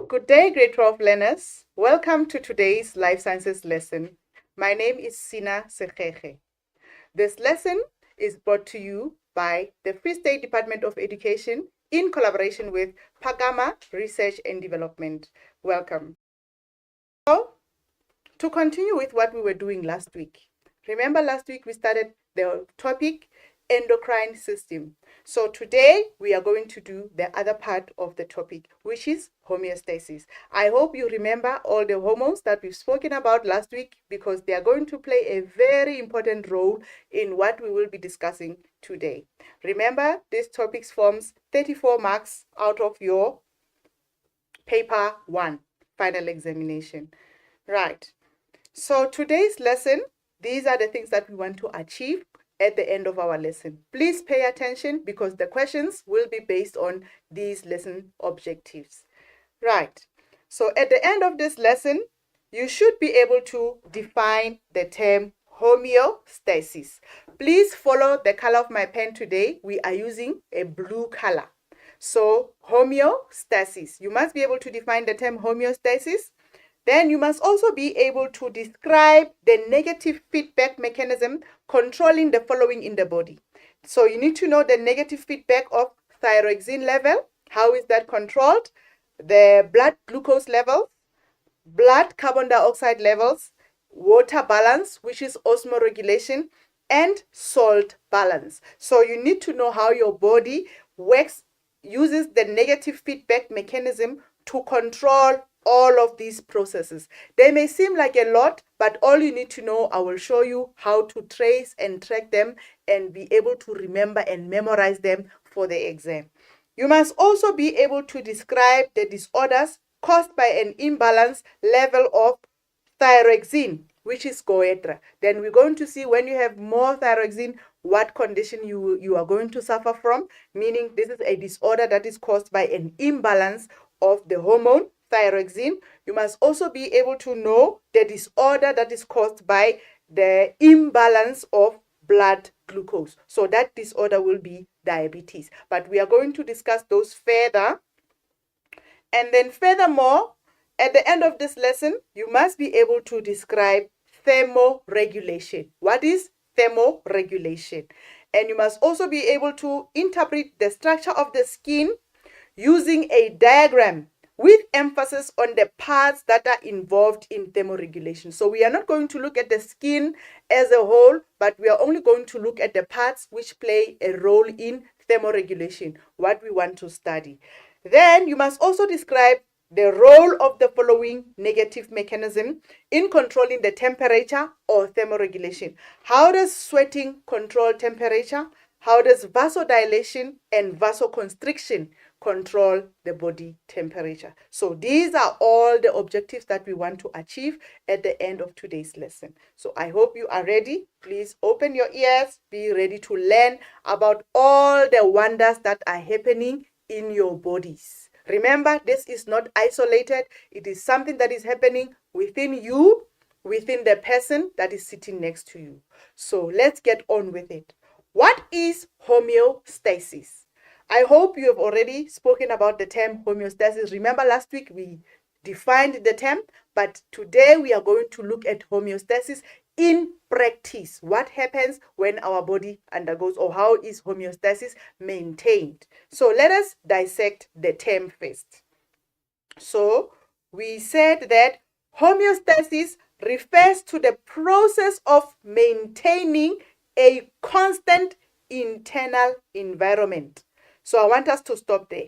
Good day, grade 12 learners. Welcome to today's Life Sciences lesson. My name is Sina Sekheche. This lesson is brought to you by the Free State Department of Education in collaboration with Pagama Research and Development. Welcome. So, to continue with what we were doing last week, remember last week we started the topic endocrine system. So today we are going to do the other part of the topic, which is homeostasis. I hope you remember all the hormones that we've spoken about last week, because they are going to play a very important role in what we will be discussing today. Remember, this topic forms 34 marks out of your paper 1 final examination. Right. So today's lesson, these are the things that we want to achieve at the end of our lesson. Please pay attention, because the questions will be based on these lesson objectives. Right. So at the end of this lesson, you should be able to define the term homeostasis. Please follow the color of my pen today. We are using a blue color. So homeostasis, you must be able to define the term homeostasis. Then you must also be able to describe the negative feedback mechanism controlling the following in the body. So you need to know the negative feedback of thyroxin level. How is that controlled? The blood glucose levels, blood carbon dioxide levels, water balance, which is osmoregulation, and salt balance. So you need to know how your body works, uses the negative feedback mechanism to control all of these processes. They may seem like a lot, but all you need to know, I will show you how to trace and track them and be able to remember and memorize them for the exam. You must also be able to describe the disorders caused by an imbalance level of thyroxin, which is Goitre. Then we're going to see when you have more thyroxin, what condition you are going to suffer from, meaning this is a disorder that is caused by an imbalance of the hormone thyroxin. You must also be able to know the disorder that is caused by the imbalance of blood glucose. So that disorder will be diabetes. But we are going to discuss those further. And then furthermore, at the end of this lesson, you must be able to describe thermoregulation. What is thermoregulation? And you must also be able to interpret the structure of the skin using a diagram with emphasis on the parts that are involved in thermoregulation. So we are not going to look at the skin as a whole, but we are only going to look at the parts which play a role in thermoregulation, what we want to study. Then you must also describe the role of the following negative mechanism in controlling the temperature or thermoregulation. How does sweating control temperature? How does vasodilation and vasoconstriction control the body temperature? So these are all the objectives that we want to achieve at the end of today's lesson. So I hope you are ready. Please open your ears, be ready to learn about all the wonders that are happening in your bodies. Remember, this is not isolated. It is something that is happening within you, within the person that is sitting next to you. So let's get on with it. What is homeostasis? I hope you have already spoken about the term homeostasis. Remember, last week we defined the term, but today we are going to look at homeostasis in practice. What happens when our body undergoes, or how is homeostasis maintained? So let us dissect the term first. So we said that homeostasis refers to the process of maintaining a constant internal environment. So I want us to stop there.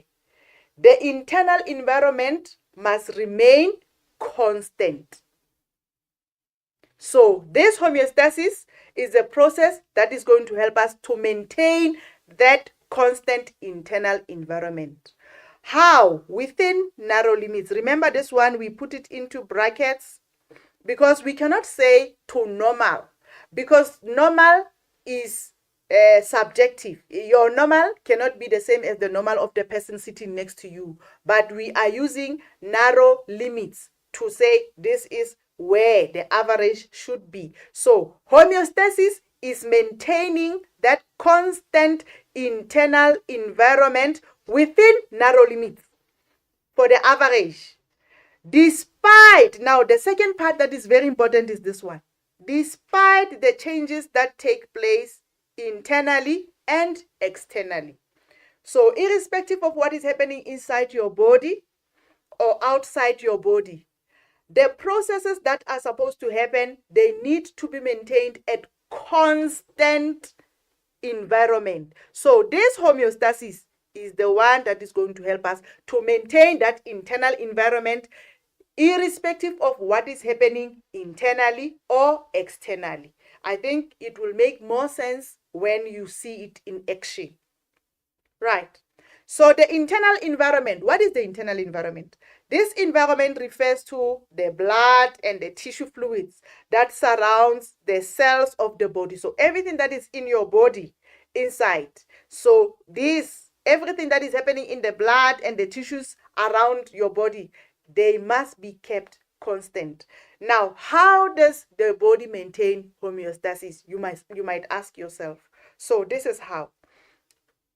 The internal environment must remain constant. So this homeostasis is a process that is going to help us to maintain that constant internal environment. How? Within narrow limits. Remember this one, we put it into brackets because we cannot say to normal, because normal is subjective. Your normal cannot be the same as the normal of the person sitting next to you, but we are using narrow limits to say this is where the average should be. So homeostasis is maintaining that constant internal environment within narrow limits for the average. Despite, now the second part that is very important is this one. Despite the changes that take place internally and externally. So irrespective of what is happening inside your body or outside your body, the processes that are supposed to happen, they need to be maintained at constant environment. So this homeostasis is the one that is going to help us to maintain that internal environment irrespective of what is happening internally or externally. I think it will make more sense when you see it in action. Right. So the internal environment, what is the internal environment? This environment refers to the blood and the tissue fluids that surrounds the cells of the body. So everything that is in your body inside. So everything that is happening in the blood and the tissues around your body, they must be kept constant. Now, how does the body maintain homeostasis? You might ask yourself. So this is how.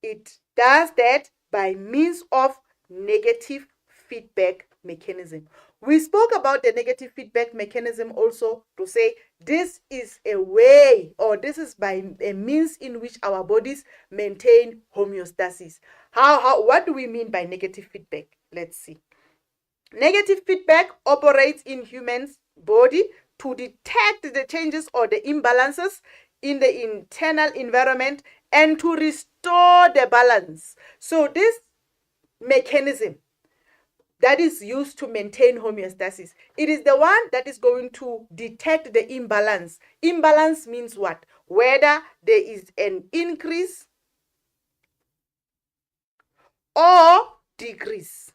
It does that by means of negative feedback mechanism. We spoke about the negative feedback mechanism also to say this is a way, or this is by a means in which our bodies maintain homeostasis. What do we mean by negative feedback? Let's see. Negative feedback operates in humans' body to detect the changes or the imbalances in the internal environment and to restore the balance. So this mechanism that is used to maintain homeostasis, it is the one that is going to detect the imbalance. Imbalance means what? Whether there is an increase or decrease.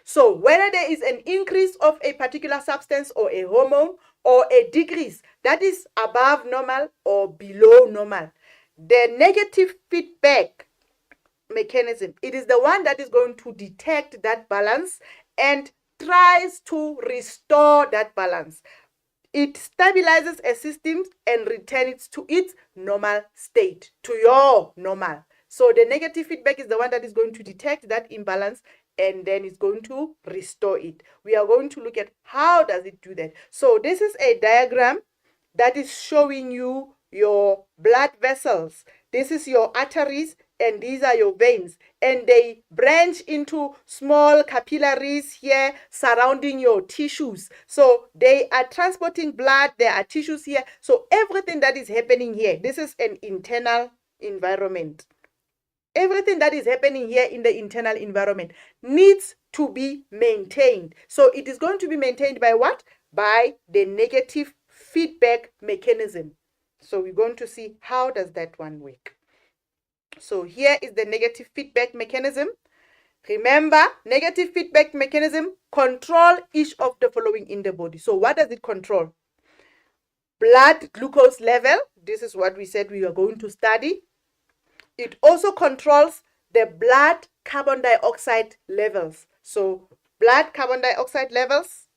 So whether there is an increase of a particular substance or a hormone or a decrease that is above normal or below normal, the negative feedback mechanism, it is the one that is going to detect that balance and tries to restore that balance. It stabilizes a system and returns it to its normal state, to your normal. So the negative feedback is the one that is going to detect that imbalance and then it's going to restore it. We are going to look at how does it do that. So this is a diagram that is showing you your blood vessels. This is your arteries and these are your veins, and they branch into small capillaries here surrounding your tissues. So they are transporting blood, there are tissues here. So everything that is happening here, this is an internal environment. Everything that is happening here in the internal environment needs to be maintained. So it is going to be maintained by what? By the negative feedback mechanism. So we're going to see how does that one work. So here is the negative feedback mechanism. Remember, negative feedback mechanism control each of the following in the body. So what does it control? Blood glucose level. This is what we said we are going to study. It also controls the blood carbon dioxide levels. So blood carbon dioxide levels.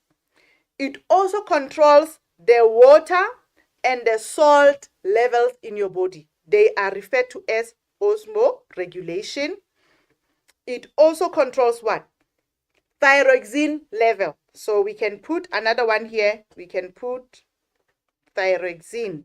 It also controls the water and the salt levels in your body. They are referred to as osmoregulation. It also controls what? Thyroxin level. So we can put another one here. We can put thyroxin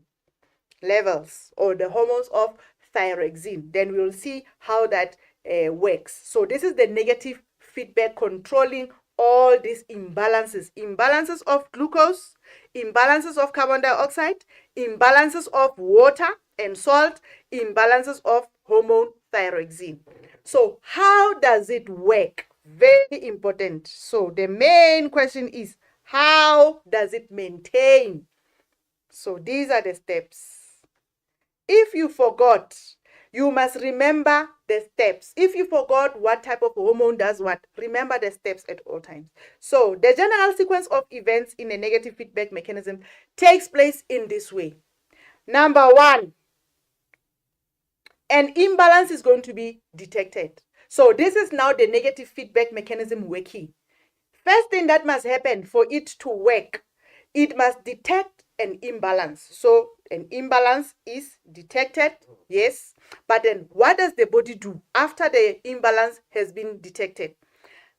levels or the hormones of thyroxin. Then we will see how that works. So this is the negative feedback controlling all these imbalances. Imbalances of glucose, imbalances of carbon dioxide, imbalances of water and salt, imbalances of hormone thyroxin. So how does it work? Very important. So the main question is, how does it maintain? So these are the steps. If you forgot, you must remember the steps. If you forgot what type of hormone does what, remember the steps at all times. So the general sequence of events in a negative feedback mechanism takes place in this way. Number one, an imbalance is going to be detected. So this is now the negative feedback mechanism working. First thing that must happen for it to work, it must detect an imbalance. So an imbalance is detected, yes. But then what does the body do after the imbalance has been detected?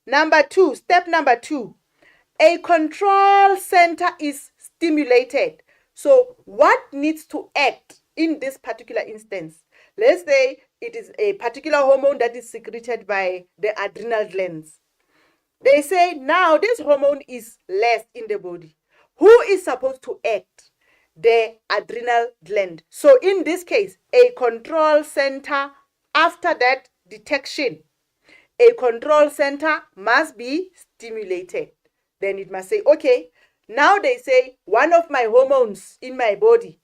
Step number two, a control center is stimulated. So what needs to act in this particular instance? Let's say it is a particular hormone that is secreted by the adrenal glands. They say now this hormone is less in the body. Who is supposed to act? The adrenal gland. So in this case, a control center, after that detection, a control center must be stimulated. Then it must say, okay, now they say one of my hormones in my body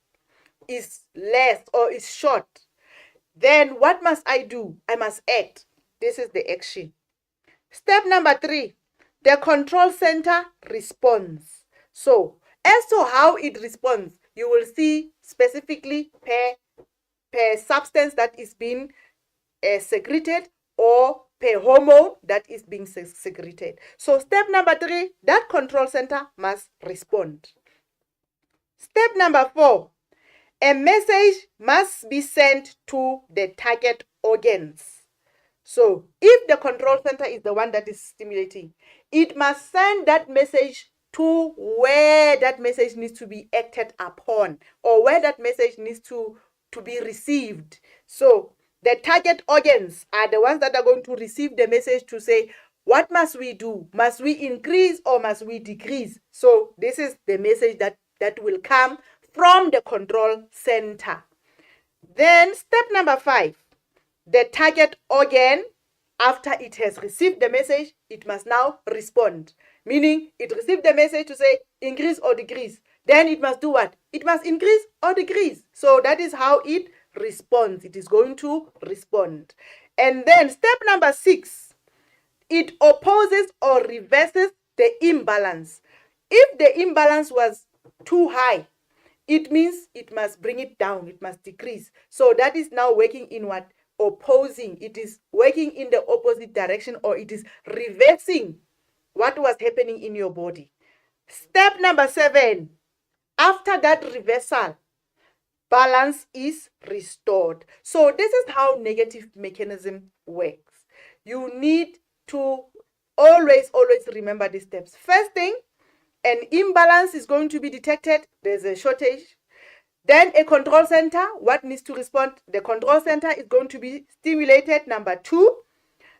is less or is short. Then what must I do? I must act. This is the action. Step number three, the control center responds. So as to how it responds, you will see specifically per substance that is being secreted or per hormone that is being secreted. So step number three, that control center must respond. Step number four, a message must be sent to the target organs. So if the control center is the one that is stimulating, it must send that message to where that message needs to be acted upon, or where that message needs to be received. So the target organs are the ones that are going to receive the message to say, what must we do? Must we increase or must we decrease? So this is the message that will come from the control center. Then step number five, the target organ, after it has received the message, it must now respond. Meaning it received the message to say increase or decrease. Then it must do what? It must increase or decrease. So that is how it responds. It is going to respond. And then step number six, it opposes or reverses the imbalance. If the imbalance was too high, it means it must bring it down. It must decrease. So that is now working in what? Opposing. It is working in the opposite direction, or it is reversing what was happening in your body. Step number seven, after that reversal, balance is restored. So this is how negative mechanism works. You need to always remember these steps. First thing, an imbalance is going to be detected. There's a shortage. Then a control center, what needs to respond? The control center is going to be stimulated, number two.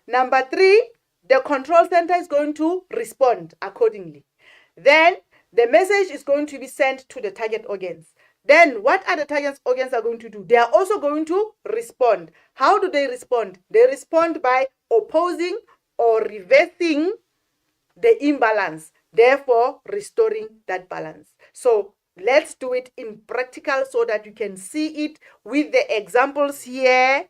Number three, the control center is going to respond accordingly. Then the message is going to be sent to the target organs. Then what are the target organs are going to do? They are also going to respond. How do they respond? They respond by opposing or reversing the imbalance, therefore restoring that balance. So let's do it in practical so that you can see it with the examples here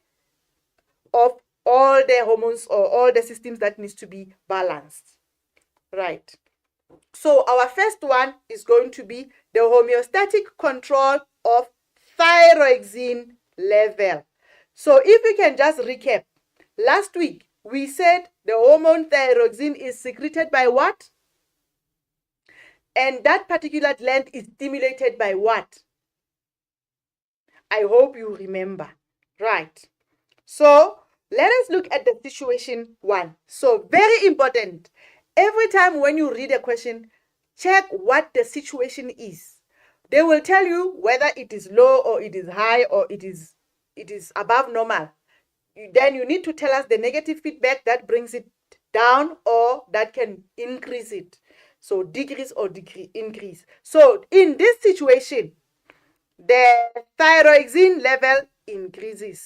of all the hormones or all the systems that needs to be balanced. Right. So our first one is going to be the homeostatic control of thyroxin level. So if we can just recap, last week we said the hormone thyroxin is secreted by what? And that particular gland is stimulated by what? I hope you remember. Right. So let us look at the situation one. So very important. Every time when you read a question, check what the situation is. They will tell you whether it is low or it is high or it is above normal. Then you need to tell us the negative feedback that brings it down or that can increase it. So decrease or increase. So in this situation, the thyroxin level increases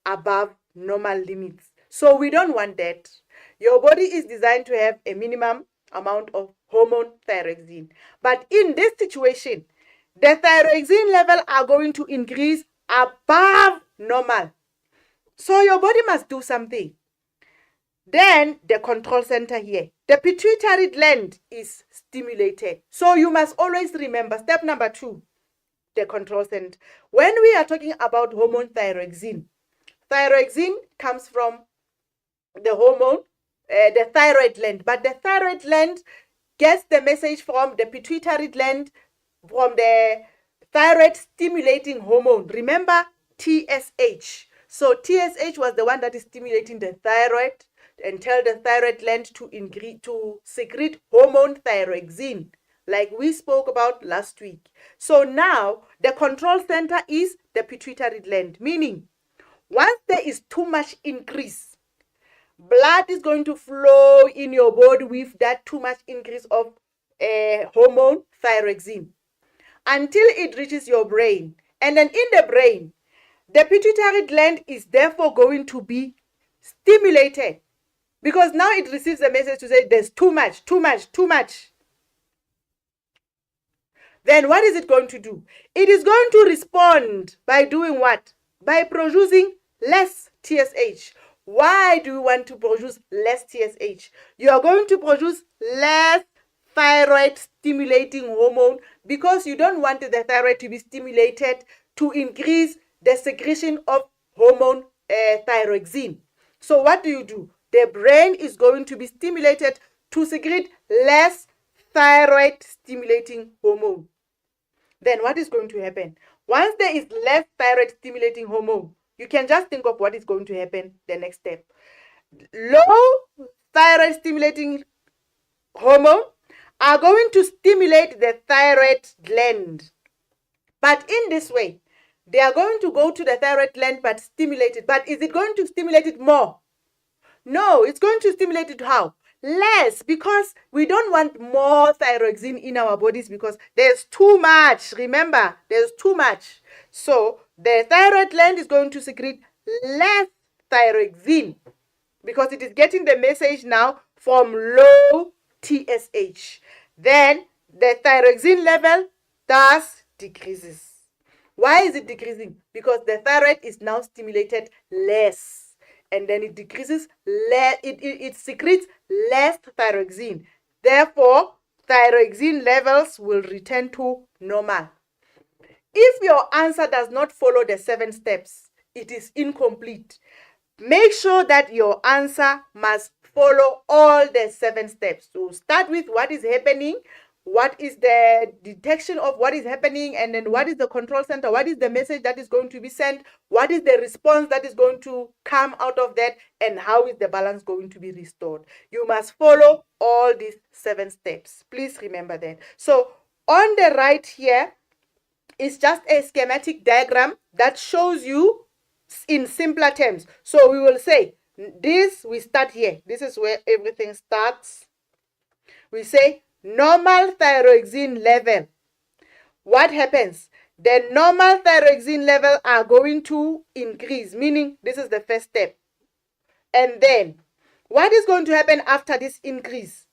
above normal limits. So we don't want that. Your body is designed to have a minimum amount of hormone thyroxin. But in this situation, the thyroxin level are going to increase above normal. So your body must do something. Then the control center here, the pituitary gland is stimulated. So you must always remember step number two, the control center. When we are talking about hormone thyroxin, thyroxin comes from the hormone, the thyroid gland. But the thyroid gland gets the message from the pituitary gland, from the thyroid stimulating hormone. Remember TSH. So TSH was the one that is stimulating the thyroid. and tell the thyroid gland to secrete hormone thyroxine, like we spoke about last week. So now the control center is the pituitary gland, meaning once there is too much increase, blood is going to flow in your body with that too much increase of hormone thyroxine until it reaches your brain. And then in the brain, the pituitary gland is therefore going to be stimulated because now it receives a message to say there's too much, too much, too much. Then what is it going to do? It is going to respond by doing what? By producing less TSH. Why do you want to produce less TSH? You are going to produce less thyroid stimulating hormone because you don't want the thyroid to be stimulated to increase the secretion of hormone thyroxine. So what do? The brain is going to be stimulated to secrete less thyroid stimulating hormone. Then what is going to happen? Once there is less thyroid stimulating hormone, you can just think of what is going to happen the next step. Low thyroid stimulating hormone are going to stimulate the thyroid gland. But in this way, they are going to go to the thyroid gland but stimulate it. But is it going to stimulate it more? No, it's going to stimulate it how? Less, because we don't want more thyroxine in our bodies because there's too much. Remember, there's too much. So the thyroid gland is going to secrete less thyroxine because it is getting the message now from low TSH. Then the thyroxine level thus decreases. Why is it decreasing? Because the thyroid is now stimulated less. And then it decreases, it secretes less thyroxine. Therefore, thyroxine levels will return to normal. If your answer does not follow the 7 steps, it is incomplete. Make sure that your answer must follow all the 7 steps. So start with what is happening, what is the detection of what is happening, and then what is the control center, what is the message that is going to be sent, what is the response that is going to come out of that, and how is the balance going to be restored. You must follow all these 7 steps. Please remember that. So on the right here is just a schematic diagram that shows you in simpler terms. So we will say this, we start here. This is where everything starts. We say normal thyroxine level. What happens? The normal thyroxine level are going to increase, meaning this is the first step. And then what is going to happen after this increase?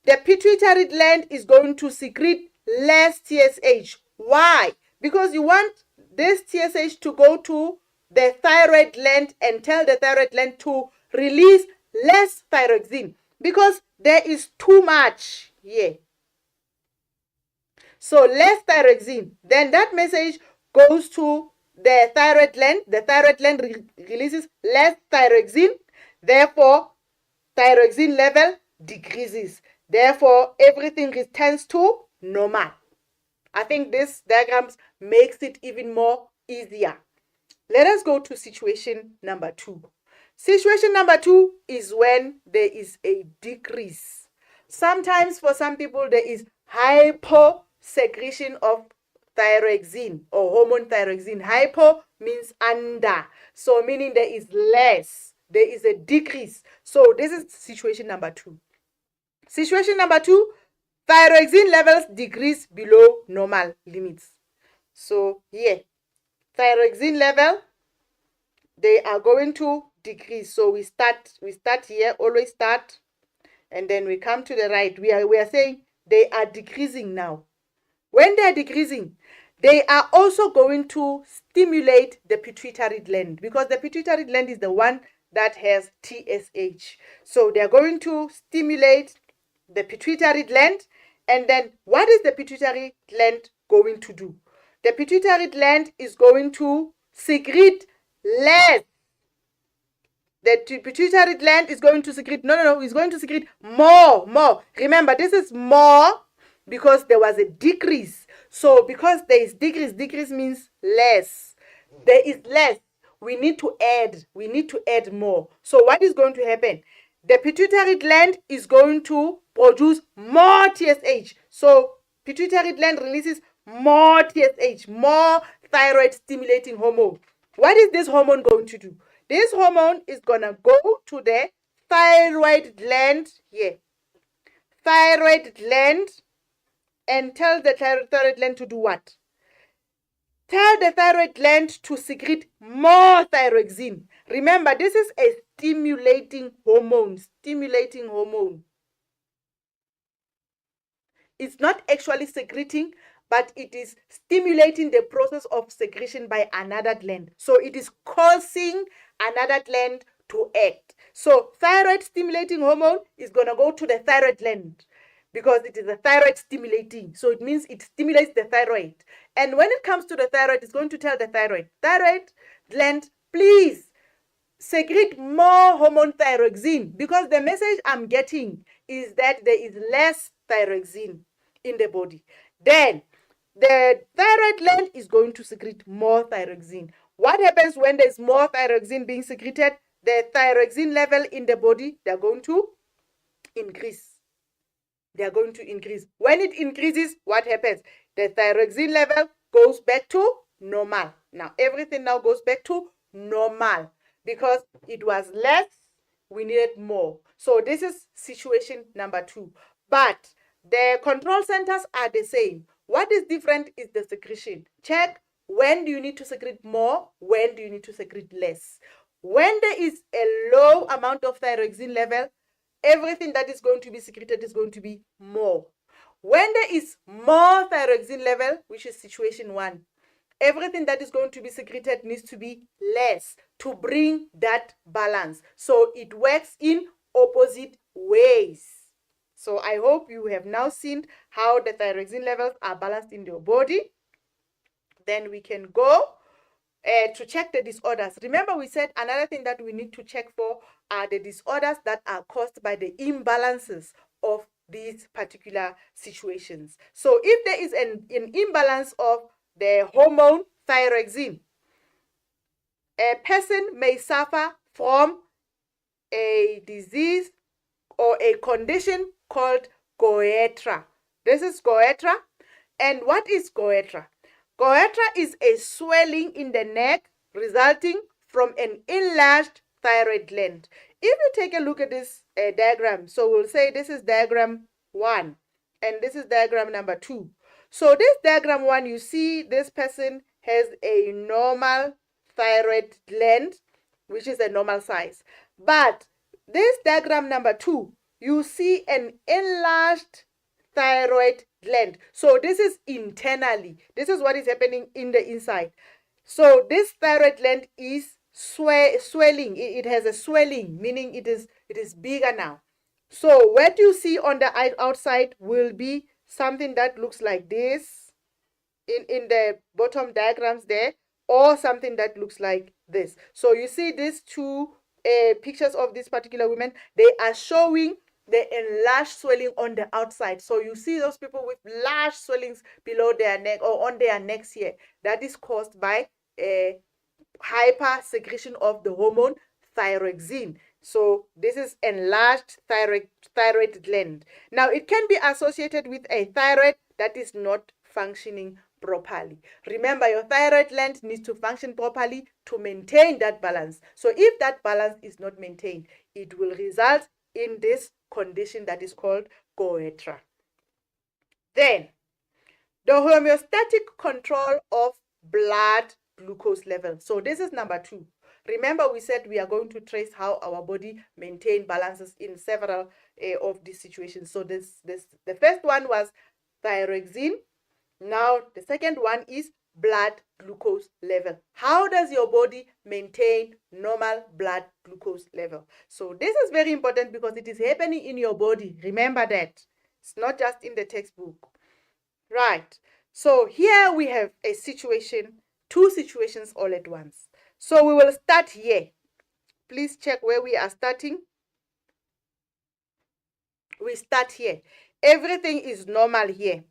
The pituitary gland is going to secrete less TSH. Why? Because you want this TSH to go to the thyroid gland and tell the thyroid gland to release less thyroxine because there is too much here. So less thyroxine. Then that message goes to the thyroid gland. The thyroid gland releases less thyroxine. Therefore, thyroxine level decreases. Therefore, everything returns to normal. I think this diagram makes it even more easier. Let us go to situation number 2. Situation number 2 is when there is a decrease. Sometimes for some people there is hyposecretion of thyroxine or hormone thyroxine. Hypo means under. So meaning there is less. There is a decrease. So this is situation number 2. Situation number 2, thyroxine levels decrease below normal limits. So here, thyroxine level, they are going to decrease. So we start here, always start, and then we come to the right. We are saying they are decreasing now. When they are decreasing, they are also going to stimulate the pituitary gland because the pituitary gland is the one that has TSH. So they are going to stimulate the pituitary gland. And then what is the pituitary gland going to do? The pituitary gland is going to secrete less. The pituitary gland is going to secrete, it's going to secrete more. Remember, this is more because there was a decrease. So because there is decrease means less. There is less. We need to add more. So what is going to happen? the pituitary gland is going to produce more TSH. So pituitary gland releases more TSH, more thyroid stimulating hormone. What is this hormone going to do? This hormone is going to go to the thyroid gland here. Thyroid gland, and tell the thyroid gland to do what? Tell the thyroid gland to secrete more thyroxine. Remember, this is a stimulating hormone. It's not actually secreting, but it is stimulating the process of secretion by another gland. So it is causing another gland to act. So thyroid stimulating hormone is going to go to the thyroid gland because it is a thyroid stimulating. So it means it stimulates the thyroid. And when it comes to the thyroid, it's going to tell the thyroid gland, please secrete more hormone thyroxine, because the message I'm getting is that there is less thyroxine in the body. Then the thyroid gland is going to secrete more thyroxine. What happens when there's more thyroxine being secreted? The thyroxine level in the body, they're going to increase. When it increases, what happens? The thyroxine level goes back to normal. Now, everything now goes back to normal because it was less, we needed more. So this is situation number 2. But the control centers are the same. What is different is the secretion. Check when do you need to secrete more, when do you need to secrete less. When there is a low amount of thyroxine level, everything that is going to be secreted is going to be more. When there is more thyroxine level, which is situation 1, everything that is going to be secreted needs to be less to bring that balance. So it works in opposite ways. So I hope you have now seen how the thyroxine levels are balanced in your body. Then we can go to check the disorders. Remember, we said another thing that we need to check for are the disorders that are caused by the imbalances of these particular situations. So if there is an imbalance of the hormone thyroxine, a person may suffer from a disease or a condition called Goitre. This is Goitre. And what is Goitre? Goitre is a swelling in the neck resulting from an enlarged thyroid gland. If you take a look at this diagram, so we'll say this is diagram 1 and this is diagram number 2. So this diagram 1, you see this person has a normal thyroid gland, which is a normal size. But this diagram number 2, you see an enlarged thyroid gland. So this is internally. This is what is happening in the inside. So this thyroid gland is swelling. It has a swelling, meaning it is bigger now. So what you see on the outside will be something that looks like this in the bottom diagrams there, or something that looks like this. So you see these two pictures of this particular women. They are showing the enlarged swelling on the outside. So you see those people with large swellings below their neck or on their necks here. That is caused by a hyper secretion of the hormone thyroxine. So this is enlarged thyroid gland. Now it can be associated with a thyroid that is not functioning properly. Remember, your thyroid gland needs to function properly to maintain that balance. So if that balance is not maintained, it will result in this condition that is called Goitre. Then, the homeostatic control of blood glucose level. So this is number 2. Remember, we said we are going to trace how our body maintain balances in several of these situations. So the first one was thyroxine. Now the second one is blood glucose level. How does your body maintain normal blood glucose level? So this is very important because it is happening in your body. Remember that. It's not just in the textbook. Right. So here we have a situation, 2 situations all at once. So we will start here. Please check where we are starting. We start here. Everything is normal here.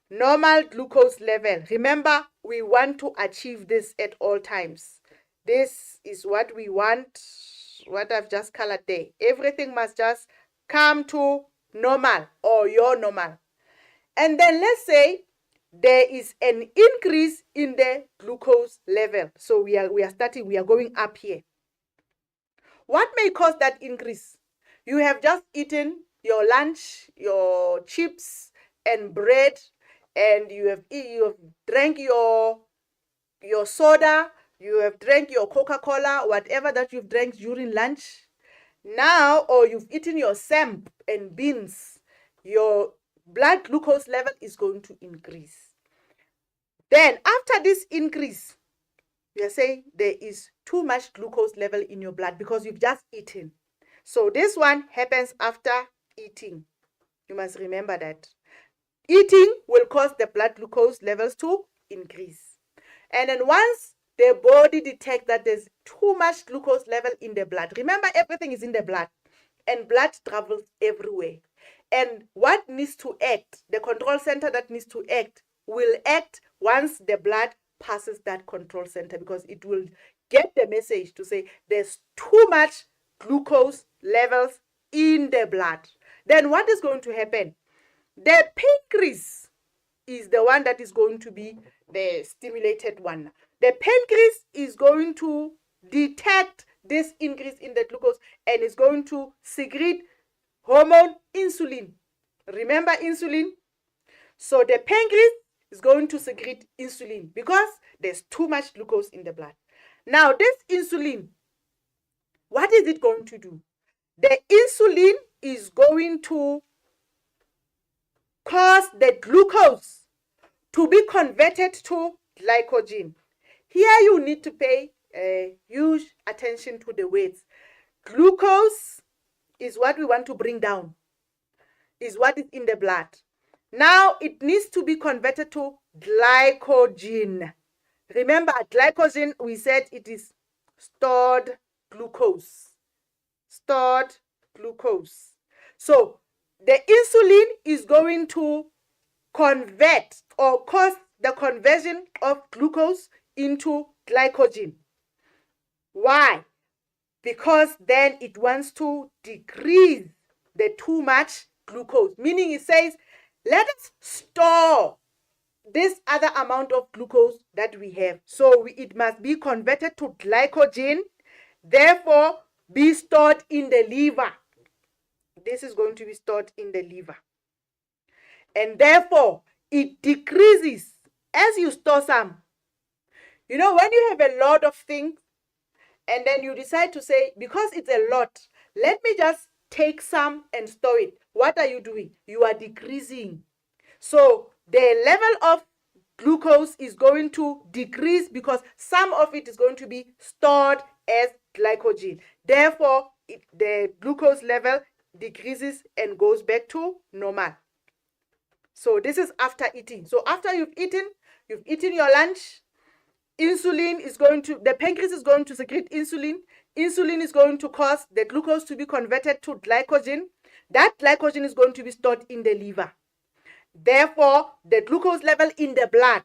Normal glucose level. Remember, we want to achieve this at all times. This is what we want. what I've just colored there. Everything must just come to normal or your normal. And then let's say there is an increase in the glucose level. So we are going up here. What may cause that increase? You have just eaten your lunch, your chips and bread, and you have drank your soda, you have drank your Coca-Cola, whatever that you've drank during lunch. Now, or you've eaten your samp and beans, your blood glucose level is going to increase. Then after this increase, we are saying there is too much glucose level in your blood because you've just eaten. So this one happens after eating. You must remember that. Eating will cause the blood glucose levels to increase. And then once the body detects that there's too much glucose level in the blood, remember everything is in the blood and blood travels everywhere. And what needs to act, the control center that needs to act, will act once the blood passes that control center, because it will get the message to say there's too much glucose levels in the blood. Then what is going to happen? The pancreas is the one that is going to be the stimulated one. The pancreas is going to detect this increase in the glucose and is going to secrete hormone insulin. Remember insulin? So the pancreas is going to secrete insulin because there's too much glucose in the blood. Now this insulin, what is it going to do? The insulin is going to cause the glucose to be converted to glycogen. Here you need to pay huge attention to the words. Glucose is what we want to bring down, is what is in the blood. Now it needs to be converted to glycogen. Remember, glycogen, we said it is stored glucose. Stored glucose. So the insulin is going to convert or cause the conversion of glucose into glycogen. Why? Because then it wants to decrease the too much glucose. Meaning it says, let us store this other amount of glucose that we have. So it must be converted to glycogen, therefore be stored in the liver. This is going to be stored in the liver. And therefore, it decreases as you store some. You know, when you have a lot of things, and then you decide to say, because it's a lot, let me just take some and store it. What are you doing? You are decreasing. So the level of glucose is going to decrease because some of it is going to be stored as glycogen. Therefore, the glucose level decreases and goes back to normal. So this is after eating. So after you've eaten your lunch, the pancreas is going to secrete insulin. Insulin is going to cause the glucose to be converted to glycogen. That glycogen is going to be stored in the liver. Therefore, the glucose level in the blood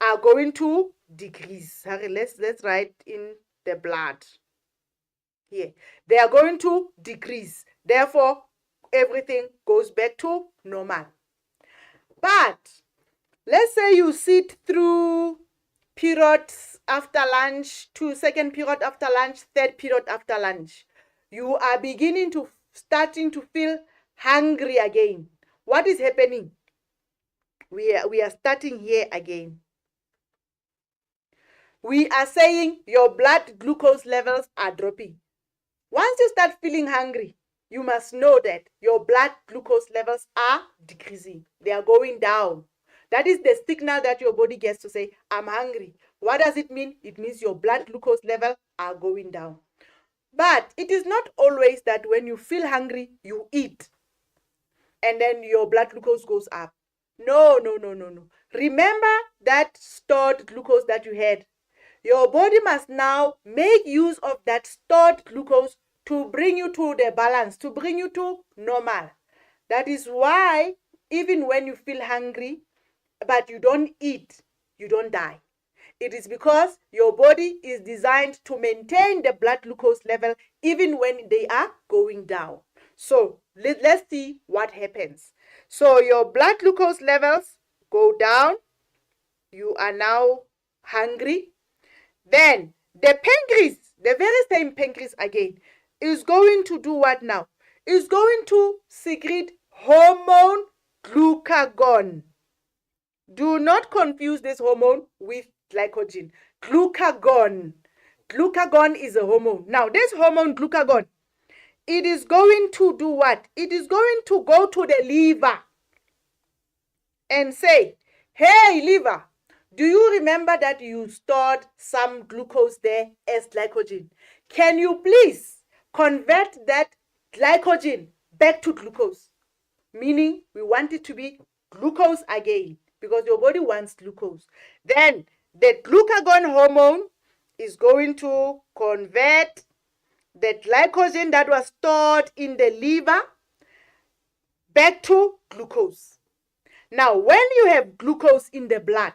are going to decrease. Let's write in the blood. Here. They are going to decrease. Therefore, everything goes back to normal. But let's say you sit through periods after lunch, second period after lunch, third period after lunch. You are starting to feel hungry again. What is happening? We are starting here again. We are saying your blood glucose levels are dropping. Once you start feeling hungry, you must know that your blood glucose levels are decreasing. They are going down. That is the signal that your body gets to say, I'm hungry. What does it mean? It means your blood glucose levels are going down. But it is not always that when you feel hungry, you eat and then your blood glucose goes up. No. Remember that stored glucose that you had. Your body must now make use of that stored glucose to bring you to the balance, to bring you to normal. That is why even when you feel hungry, but you don't eat, you don't die. It is because your body is designed to maintain the blood glucose level even when they are going down. So let's see what happens. So your blood glucose levels go down. You are now hungry. Then the pancreas, the very same pancreas again, is going to do what now? Is going to secrete hormone glucagon. Do not confuse this hormone with glycogen. Glucagon. Glucagon is a hormone. Now, this hormone glucagon, it is going to do what? It is going to go to the liver and say, hey, liver, do you remember that you stored some glucose there as glycogen? Can you please convert that glycogen back to glucose? Meaning, we want it to be glucose again, because your body wants glucose. Then the glucagon hormone is going to convert the glycogen that was stored in the liver back to glucose. Now, when you have glucose in the blood,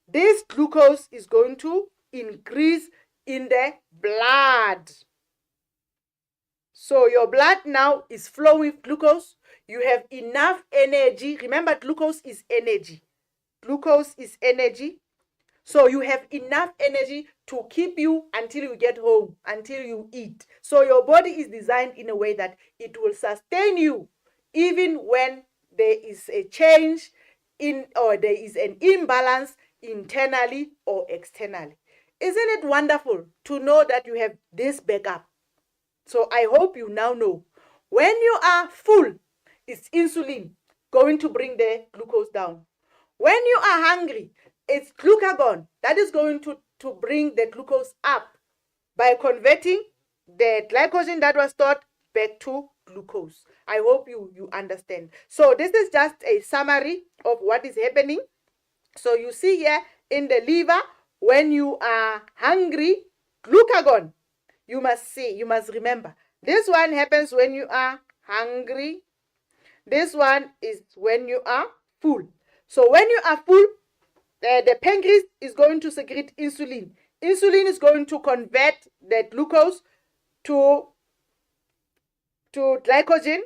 this glucose is going to increase in the blood. So your blood now is flowing with glucose. You have enough energy. Remember, glucose is energy. Glucose is energy. So you have enough energy to keep you until you get home, until you eat. So your body is designed in a way that it will sustain you even when there is a change in, or there is an imbalance internally or externally. Isn't it wonderful to know that you have this backup? So I hope you now know. When you are full, it's insulin going to bring the glucose down. When you are hungry, it's glucagon that is going to bring the glucose up by converting the glycogen that was stored back to glucose. I hope you understand. So this is just a summary of what is happening. So you see here in the liver, when you are hungry, glucagon, you must remember. This one happens when you are hungry. This one is when you are full. So when you are full, the pancreas is going to secrete insulin. Insulin is going to convert the glucose to glycogen,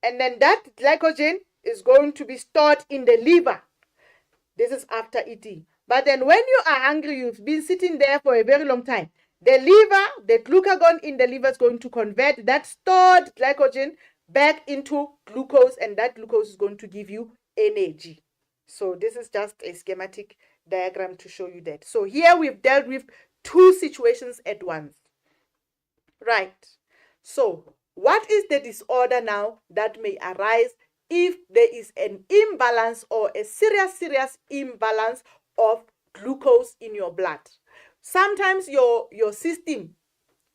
and then that glycogen is going to be stored in the liver. This is after eating. But then when you are hungry, you've been sitting there for a very long time. The liver, the glucagon in the liver is going to convert that stored glycogen back into glucose, and that glucose is going to give you energy. So this is just a schematic diagram to show you that. So here we've dealt with two situations at once. Right. So what is the disorder now that may arise if there is an imbalance or a serious imbalance of glucose in your blood? Sometimes your system,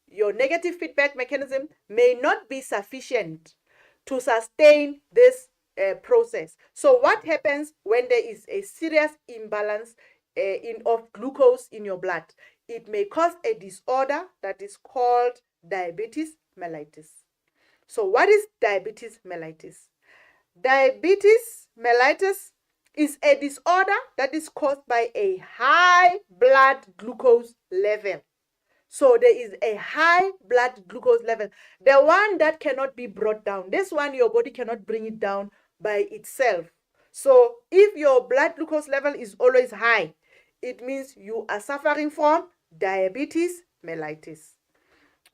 your negative feedback mechanism may not be sufficient to sustain this process. So what happens when there is a serious imbalance of glucose in your blood? It may cause a disorder that is called diabetes mellitus. So what is diabetes mellitus? Diabetes mellitus is a disorder that is caused by a high blood glucose level. So there is a high blood glucose level, the one that cannot be brought down. This one, your body cannot bring it down by itself. So if your blood glucose level is always high, it means you are suffering from diabetes mellitus.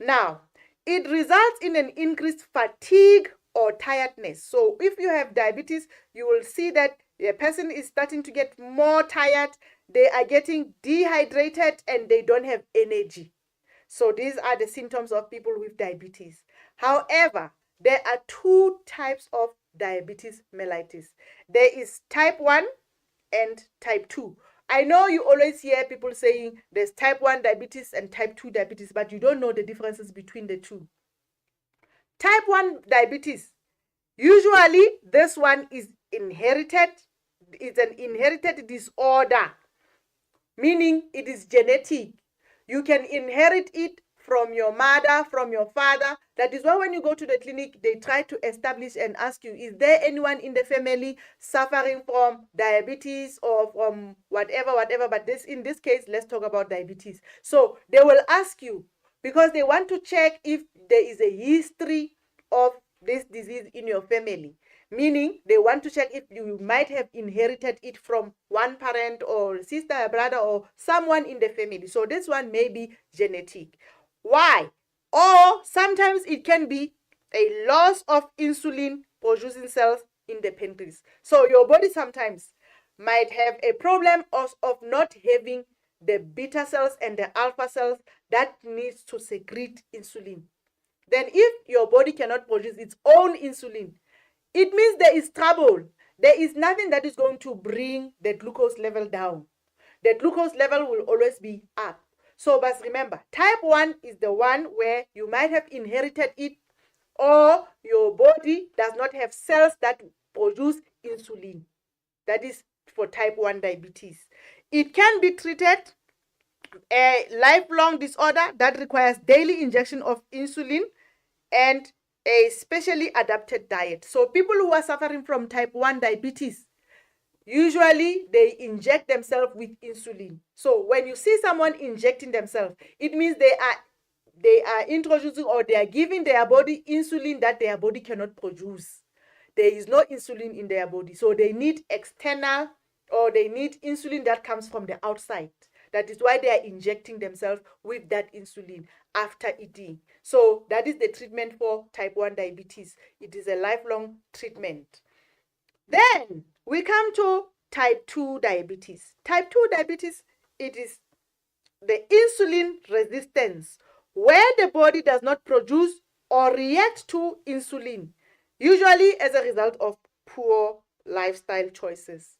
Now, it results in an increased fatigue or tiredness. So if you have diabetes, you will see that the person is starting to get more tired. They are getting dehydrated and they don't have energy. So these are the symptoms of people with diabetes. However, there are two types of diabetes mellitus. There is type 1 and type 2. I know you always hear people saying there's type 1 diabetes and type 2 diabetes, but you don't know the differences between the two. Type 1 diabetes, usually this one is inherited. It's an inherited disorder, meaning it is genetic. You can inherit it from your mother, from your father. That is why when you go to the clinic, they try to establish and ask you, is there anyone in the family suffering from diabetes or from whatever. But in this case, let's talk about diabetes. So they will ask you because they want to check if there is a history of this disease in your family. Meaning they want to check if you might have inherited it from one parent or sister, brother, or someone in the family. So this one may be genetic. Why? Or sometimes it can be a loss of insulin producing cells in the pancreas. So your body sometimes might have a problem of not having the beta cells and the alpha cells that needs to secrete insulin. Then if your body cannot produce its own insulin, it means there is trouble. There is nothing that is going to bring the glucose level down. The glucose level will always be up. So, but remember, type 1 is the one where you might have inherited it or your body does not have cells that produce insulin. That is for type 1 diabetes. It can be treated a lifelong disorder that requires daily injection of insulin and a specially adapted diet. So people who are suffering from type 1 diabetes, usually they inject themselves with insulin. So when you see someone injecting themselves, it means they are introducing or they are giving their body insulin that their body cannot produce. There is no insulin in their body. So they need external or they need insulin that comes from the outside. That is why they are injecting themselves with that insulin after eating. So that is the treatment for type 1 diabetes. It is a lifelong treatment. Then we come to type 2 diabetes. Type 2 diabetes, it is the insulin resistance, where the body does not produce or react to insulin, usually as a result of poor lifestyle choices.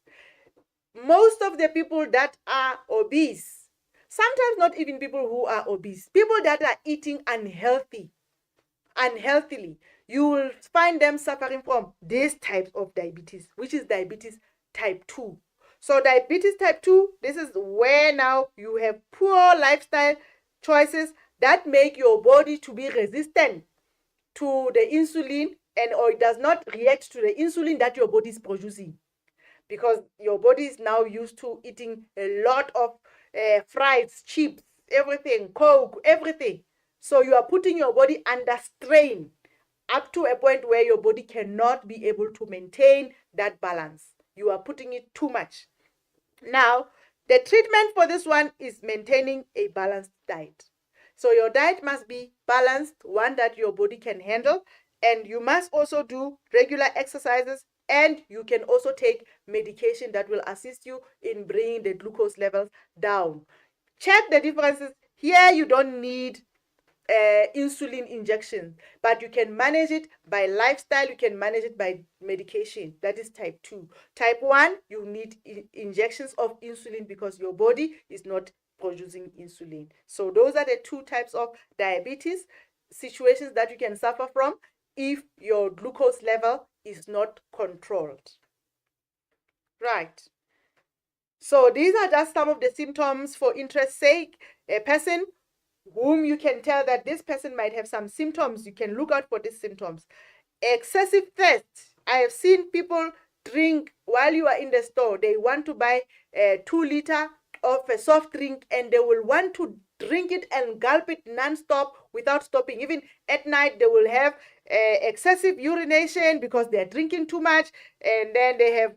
Most of the people that are obese, sometimes not even people who are obese, people that are eating unhealthily, you will find them suffering from this type of diabetes, which is diabetes type 2. So diabetes type 2, this is where now you have poor lifestyle choices that make your body to be resistant to the insulin or it does not react to the insulin that your body is producing. Because your body is now used to eating a lot of fries, chips, everything, Coke, everything. So you are putting your body under strain up to a point where your body cannot be able to maintain that balance. You are putting it too much. Now, the treatment for this one is maintaining a balanced diet. So your diet must be balanced, one that your body can handle, and you must also do regular exercises, and you can also take medication that will assist you in bringing the glucose levels down. Check the differences. Here you don't need insulin injection, but you can manage it by lifestyle, you can manage it by medication. That is type 2. Type 1, you need injections of insulin because your body is not producing insulin. So those are the two types of diabetes situations that you can suffer from if your glucose level is not controlled. Right. So these are just some of the symptoms for interest's sake. A person whom you can tell that this person might have some symptoms, you can look out for these symptoms. Excessive thirst. I have seen people drink while you are in the store. They want to buy 2 liters of a soft drink and they will want to drink it and gulp it non-stop without stopping. Even at night, they will have excessive urination because they are drinking too much, and then they have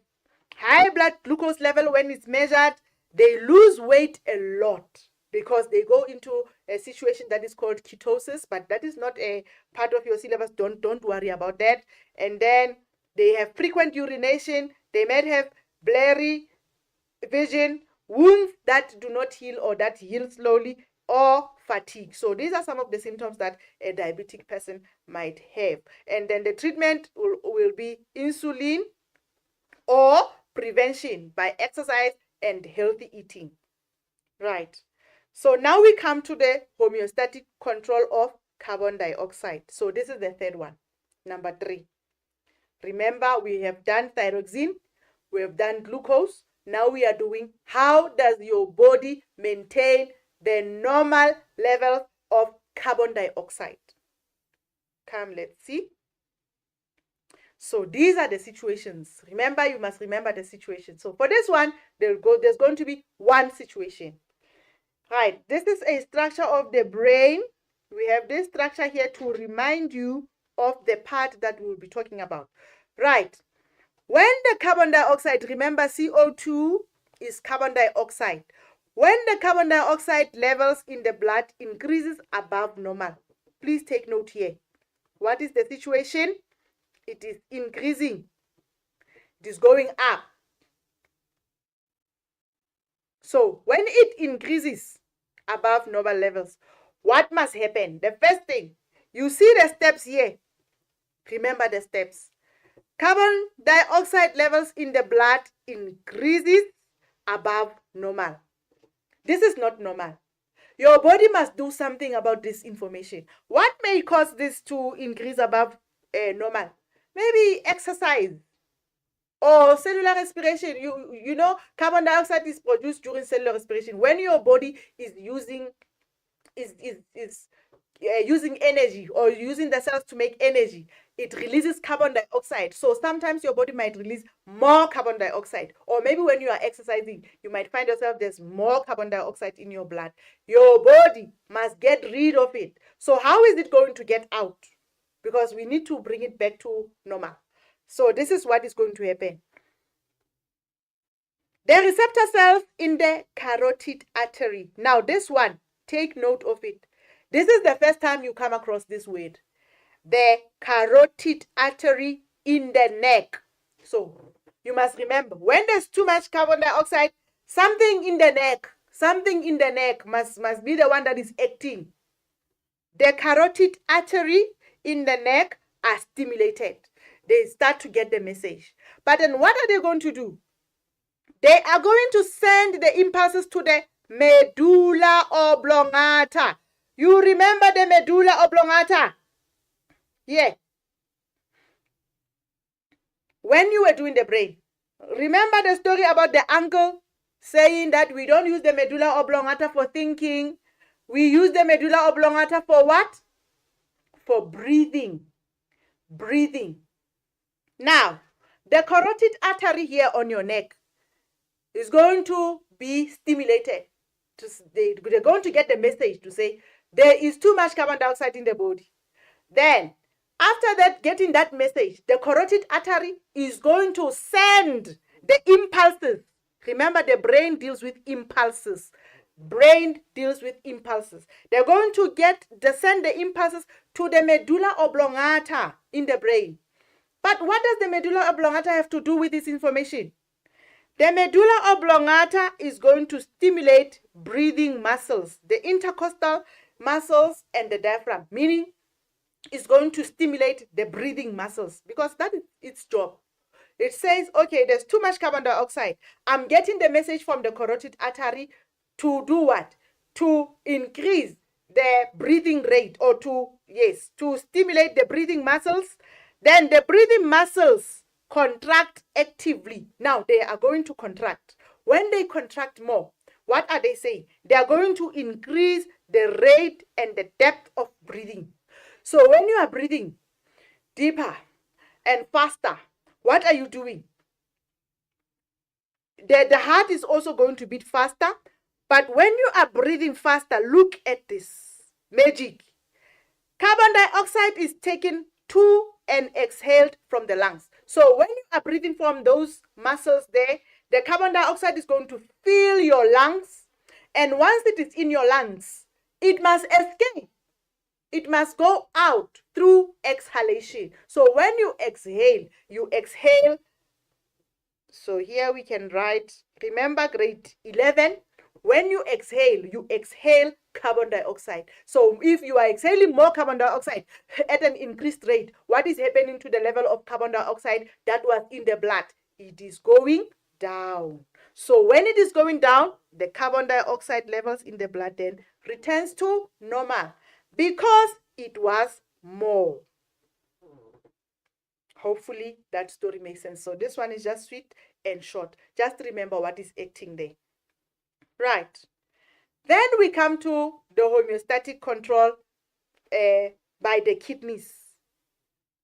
high blood glucose level when it's measured. They lose weight a lot because they go into a situation that is called ketosis, but that is not a part of your syllabus. Don't worry about that. And then they have frequent urination. They might have blurry vision, wounds that do not heal or that heal slowly, or fatigue. So these are some of the symptoms that a diabetic person might have. And then the treatment will be insulin or prevention by exercise and healthy eating. Right. So now we come to the homeostatic control of carbon dioxide. So this is the third one, number 3. Remember, we have done thyroxin, we have done glucose. Now we are doing how does your body maintain the normal level of carbon dioxide. Come, let's see. So these are the situations. Remember, you must remember the situation. So for this one, there's going to be one situation. Right, this is a structure of the brain. We have this structure here to remind you of the part that we'll be talking about. Right, when the carbon dioxide, remember CO2 is carbon dioxide. When the carbon dioxide levels in the blood increases above normal, please take note here. What is the situation? It is increasing. It is going up. So when it increases above normal levels, what must happen? The first thing, you see the steps here. Remember the steps. Carbon dioxide levels in the blood increases above normal. This is not normal. Your body must do something about this information. What may cause this to increase above normal? Maybe exercise or cellular respiration. You know, carbon dioxide is produced during cellular respiration. When your body is using using energy or using the cells to make energy, it releases carbon dioxide. So sometimes your body might release more carbon dioxide. Or maybe when you are exercising, you might find yourself there's more carbon dioxide in your blood. Your body must get rid of it. So how is it going to get out? Because we need to bring it back to normal. So this is what is going to happen. The receptor cells in the carotid artery. Now this one, take note of it. This is the first time you come across this word. The carotid artery in the neck. So you must remember, when there's too much carbon dioxide, something in the neck must be the one that is acting. The carotid artery in the neck are stimulated. They start to get the message. But then what are they going to do? They are going to send the impulses to the medulla oblongata. You remember the medulla oblongata? Yeah. When you were doing the brain, remember the story about the uncle saying that we don't use the medulla oblongata for thinking. We use the medulla oblongata for what? For breathing. Breathing. Now, the carotid artery here on your neck is going to be stimulated. They're going to get the message to say there is too much carbon dioxide in the body. Then, after that, getting that message, the carotid artery is going to send the impulses. Remember, the brain deals with impulses. Brain deals with impulses. They're going to send the impulses to the medulla oblongata in the brain. But what does the medulla oblongata have to do with this information? The medulla oblongata is going to stimulate breathing muscles, the intercostal muscles and the diaphragm, meaning it's going to stimulate the breathing muscles because that is its job. It says, okay, there's too much carbon dioxide. I'm getting the message from the carotid artery to do what? To increase the breathing rate or to stimulate the breathing muscles. Then the breathing muscles contract actively. Now they are going to contract. When they contract more, what are they saying? They are going to increase the rate and the depth of breathing. So when you are breathing deeper and faster, what are you doing? The heart is also going to beat faster. But when you are breathing faster, look at this magic. Carbon dioxide is taken to and exhaled from the lungs. So when you are breathing from those muscles there, the carbon dioxide is going to fill your lungs. And once it is in your lungs, it must escape. It must go out through exhalation. So when you exhale. So here we can write, remember grade 11, when you exhale carbon dioxide. So if you are exhaling more carbon dioxide at an increased rate, what is happening to the level of carbon dioxide that was in the blood? It is going down. So when it is going down, the carbon dioxide levels in the blood then returns to normal because it was more. Hopefully that story makes sense. So this one is just sweet and short. Just remember what is acting there. Right. Then we come to the homeostatic control by the kidneys.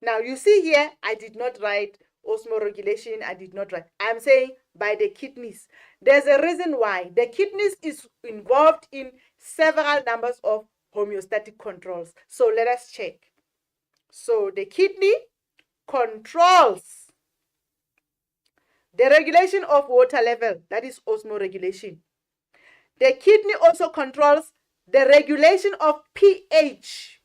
Now you see here, I did not write osmoregulation, I did not write. I'm saying by the kidneys. There's a reason why. The kidneys is involved in several numbers of homeostatic controls. So let us check. So the kidney controls the regulation of water level, that is osmoregulation. The kidney also controls the regulation of pH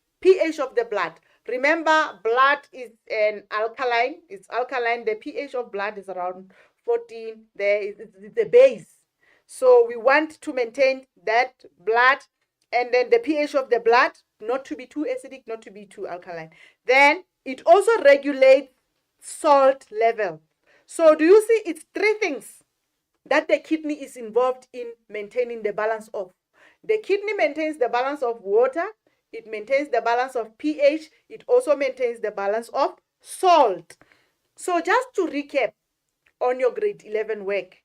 of the blood. Remember, blood is an alkaline. It's alkaline. The pH of blood is around 14. There is the base. So we want to maintain that blood, and then the pH of the blood not to be too acidic, not to be too alkaline. Then it also regulates salt level. So do you see, it's three things that the kidney is involved in maintaining the balance of. The kidney maintains the balance of water, it maintains the balance of pH, it also maintains the balance of salt. So just to recap on your grade 11 work,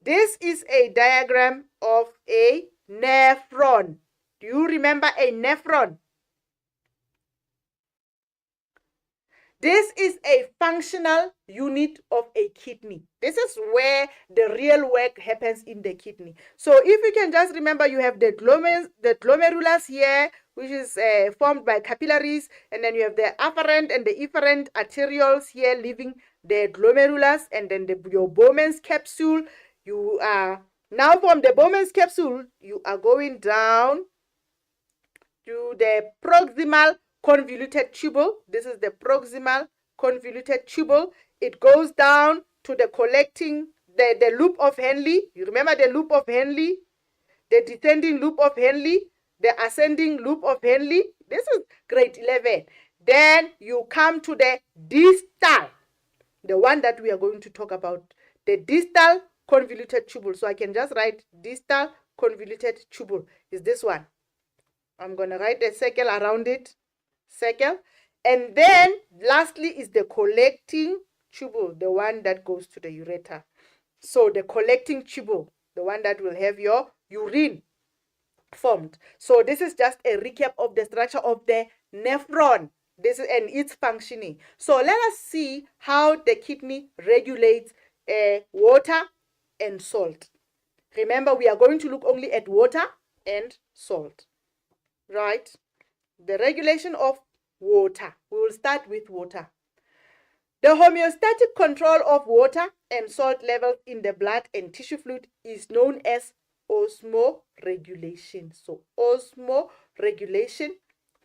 this is a diagram of a nephron. Do you remember a nephron? This is a functional unit of a kidney. This is where the real work happens in the kidney. So if you can just remember, you have the glomerulus here, which is formed by capillaries, and then you have the afferent and the efferent arterioles here leaving the glomerulus, and then your Bowman's capsule. You are now from the Bowman's capsule, you are going down to the proximal convoluted tubule. This is the proximal convoluted tubule. It goes down to the collecting, the loop of Henle. You remember the loop of Henle? The descending loop of Henle, the ascending loop of Henle. This is grade 11. Then you come to the distal, the one that we are going to talk about, the distal convoluted tubule. So I can just write distal convoluted tubule is this one. I'm going to write a circle around it. Circle. And then lastly is the collecting tubule, the one that goes to the ureter. So the collecting tubule, the one that will have your urine formed. So this is just a recap of the structure of the nephron. This is and its functioning. So let us see how the kidney regulates water and salt. Remember, we are going to look only at water and salt. Right? The regulation of water. We will start with water. The homeostatic control of water and salt levels in the blood and tissue fluid is known as osmoregulation. So osmoregulation,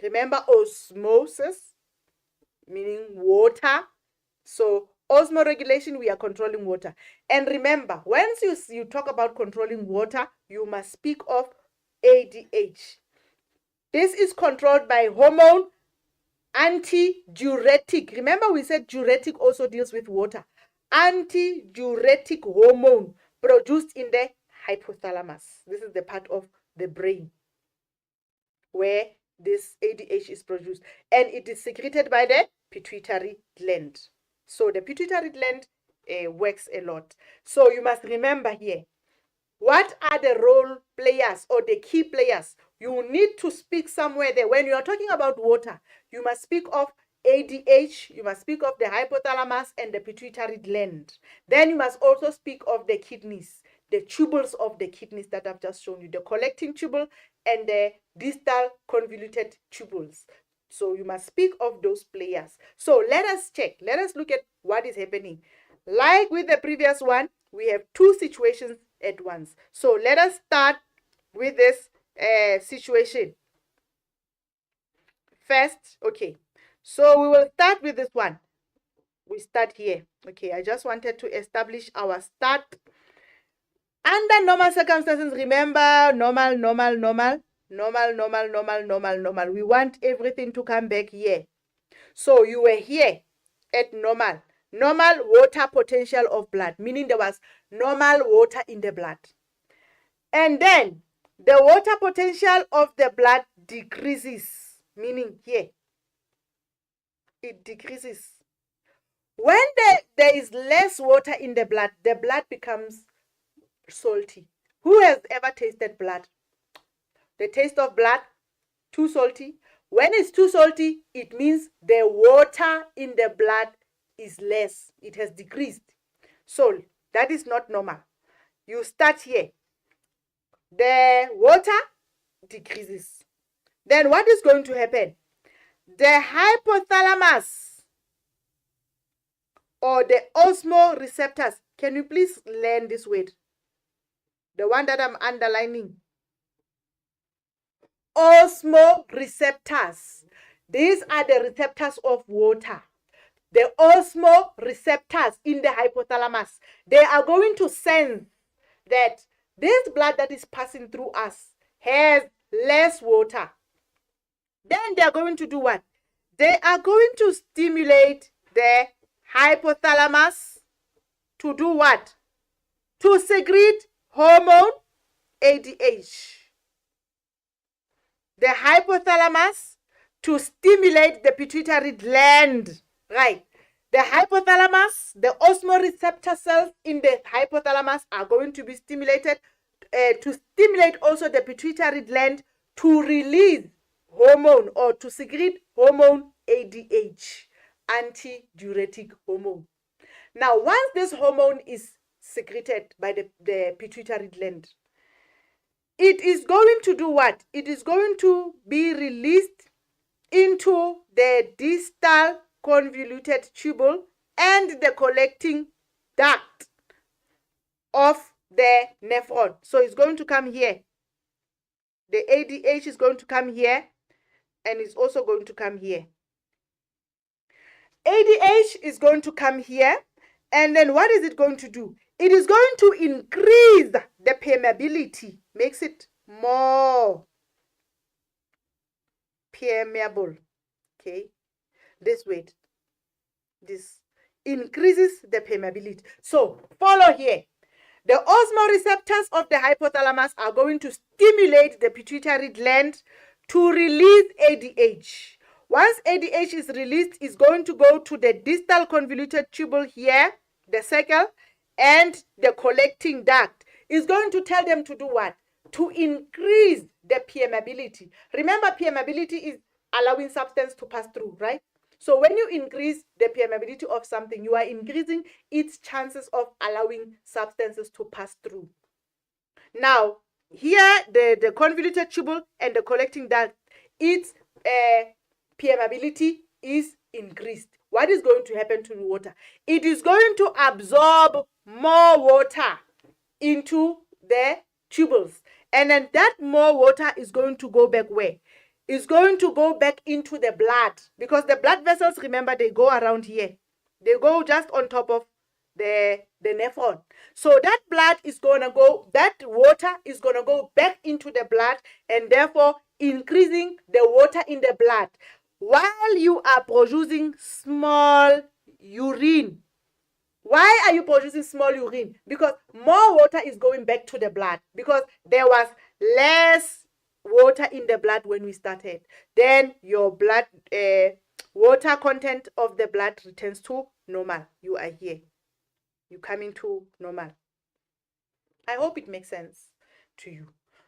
remember osmosis, meaning water. So osmoregulation, we are controlling water. And remember, once you talk about controlling water, you must speak of ADH. This is controlled by hormone antidiuretic. Remember, we said diuretic also deals with water. Antidiuretic hormone produced in the hypothalamus. This is the part of the brain where this ADH is produced, and it is secreted by the pituitary gland. So the pituitary gland works a lot. So you must remember here, what are the role players or the key players? You need to speak somewhere there. When you are talking about water, you must speak of ADH, you must speak of the hypothalamus and the pituitary gland. Then you must also speak of the kidneys, the tubules of the kidneys that I've just shown you, the collecting tubule and the distal convoluted tubules. So you must speak of those players. So let us check. Let us look at what is happening. Like with the previous one, we have two situations at once. So let us start with this situation first. Okay, so we will start with this one. We start here. Okay, I just wanted to establish our start. Under normal circumstances, remember, normal. We want everything to come back here. So you were here at normal water potential of blood, meaning there was normal water in the blood. And then the water potential of the blood decreases, meaning here, it decreases. When there is less water in the blood becomes salty. Who has ever tasted blood? The taste of blood, too salty. When it's too salty, it means the water in the blood is less. It has decreased. So that is not normal. You start here. The water decreases. Then what is going to happen? The hypothalamus or the osmoreceptors. Can you please learn this word? The one that I'm underlining. Osmoreceptors. These are the receptors of water. The osmoreceptors in the hypothalamus. They are going to sense that this blood that is passing through us has less water. Then they are going to do what? They are going to stimulate the hypothalamus to do what? To secrete hormone ADH. The hypothalamus to stimulate the pituitary gland, right? The hypothalamus, the osmoreceptor cells in the hypothalamus are going to be stimulated to stimulate also the pituitary gland to release hormone or to secrete hormone ADH, antidiuretic hormone. Now, once this hormone is secreted by the pituitary gland, it is going to do what? It is going to be released into the distal convoluted tubule and the collecting duct of the nephron. So it's going to come here. The ADH is going to come here and it's also going to come here. ADH is going to come here, and then what is it going to do? It is going to increase the permeability, makes it more permeable. Okay, this way, this increases the permeability. So follow here. The osmoreceptors of the hypothalamus are going to stimulate the pituitary gland to release ADH. Once ADH is released, it's going to go to the distal convoluted tubule here, the circle, and the collecting duct. It's going to tell them to do what? To increase the permeability. Remember, permeability is allowing substance to pass through, right? So when you increase the permeability of something, you are increasing its chances of allowing substances to pass through. Now, here, the convoluted tubule and the collecting duct, its permeability is increased. What is going to happen to the water? It is going to absorb more water into the tubules. And then that more water is going to go back where? It's going to go back into the blood. Because the blood vessels, remember, they go around here. They go just on top of the nephron. So that blood is going to go, that water is going to go back into the blood, and therefore increasing the water in the blood. While you are producing small urine. Why are you producing small urine? Because more water is going back to the blood, because there was less water in the blood when we started. Then your blood water content of the blood returns to normal. You are here. You come into normal. I hope it makes sense to you.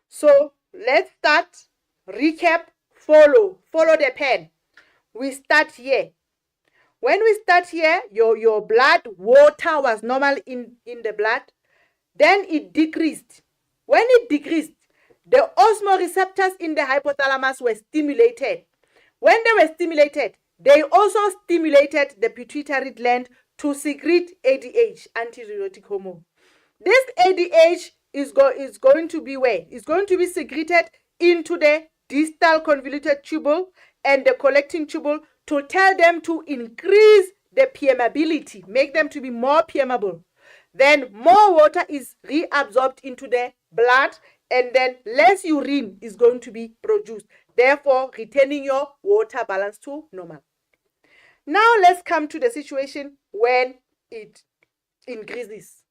So let's start. Recap. Follow the pen. We start here. When we start here, your blood water was normal in the blood. Then it decreased. When it decreased, the osmoreceptors in the hypothalamus were stimulated. When they were stimulated, they also stimulated the pituitary gland to secrete ADH, antidiuretic hormone. This ADH is going to be where? It's going to be secreted into the distal convoluted tubule and the collecting tubule to tell them to increase the permeability, make them to be more permeable. Then more water is reabsorbed into the blood, and then less urine is going to be produced, therefore retaining your water balance to normal. Now let's come to the situation when it increases.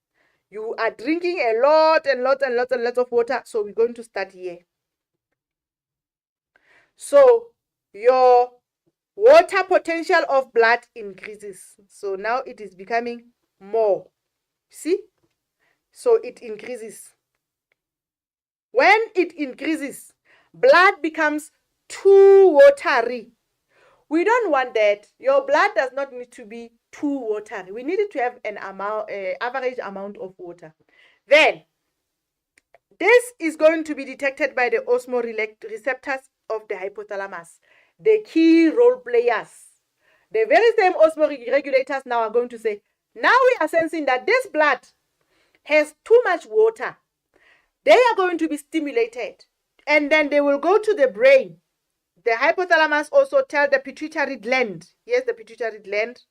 You are drinking a lot of water, so we're going to start here. So your water potential of blood increases. So now it is becoming more. See? So it increases. When it increases, blood becomes too watery. We don't want that. Your blood does not need to be too watery. We need it to have an average amount of water. Then, this is going to be detected by the osmoreceptors of the hypothalamus, the key role players. The very same osmoregulators now are going to say, now we are sensing that this blood has too much water. They are going to be stimulated, and then they will go to the brain. The hypothalamus also tell the pituitary gland, yes, the pituitary gland,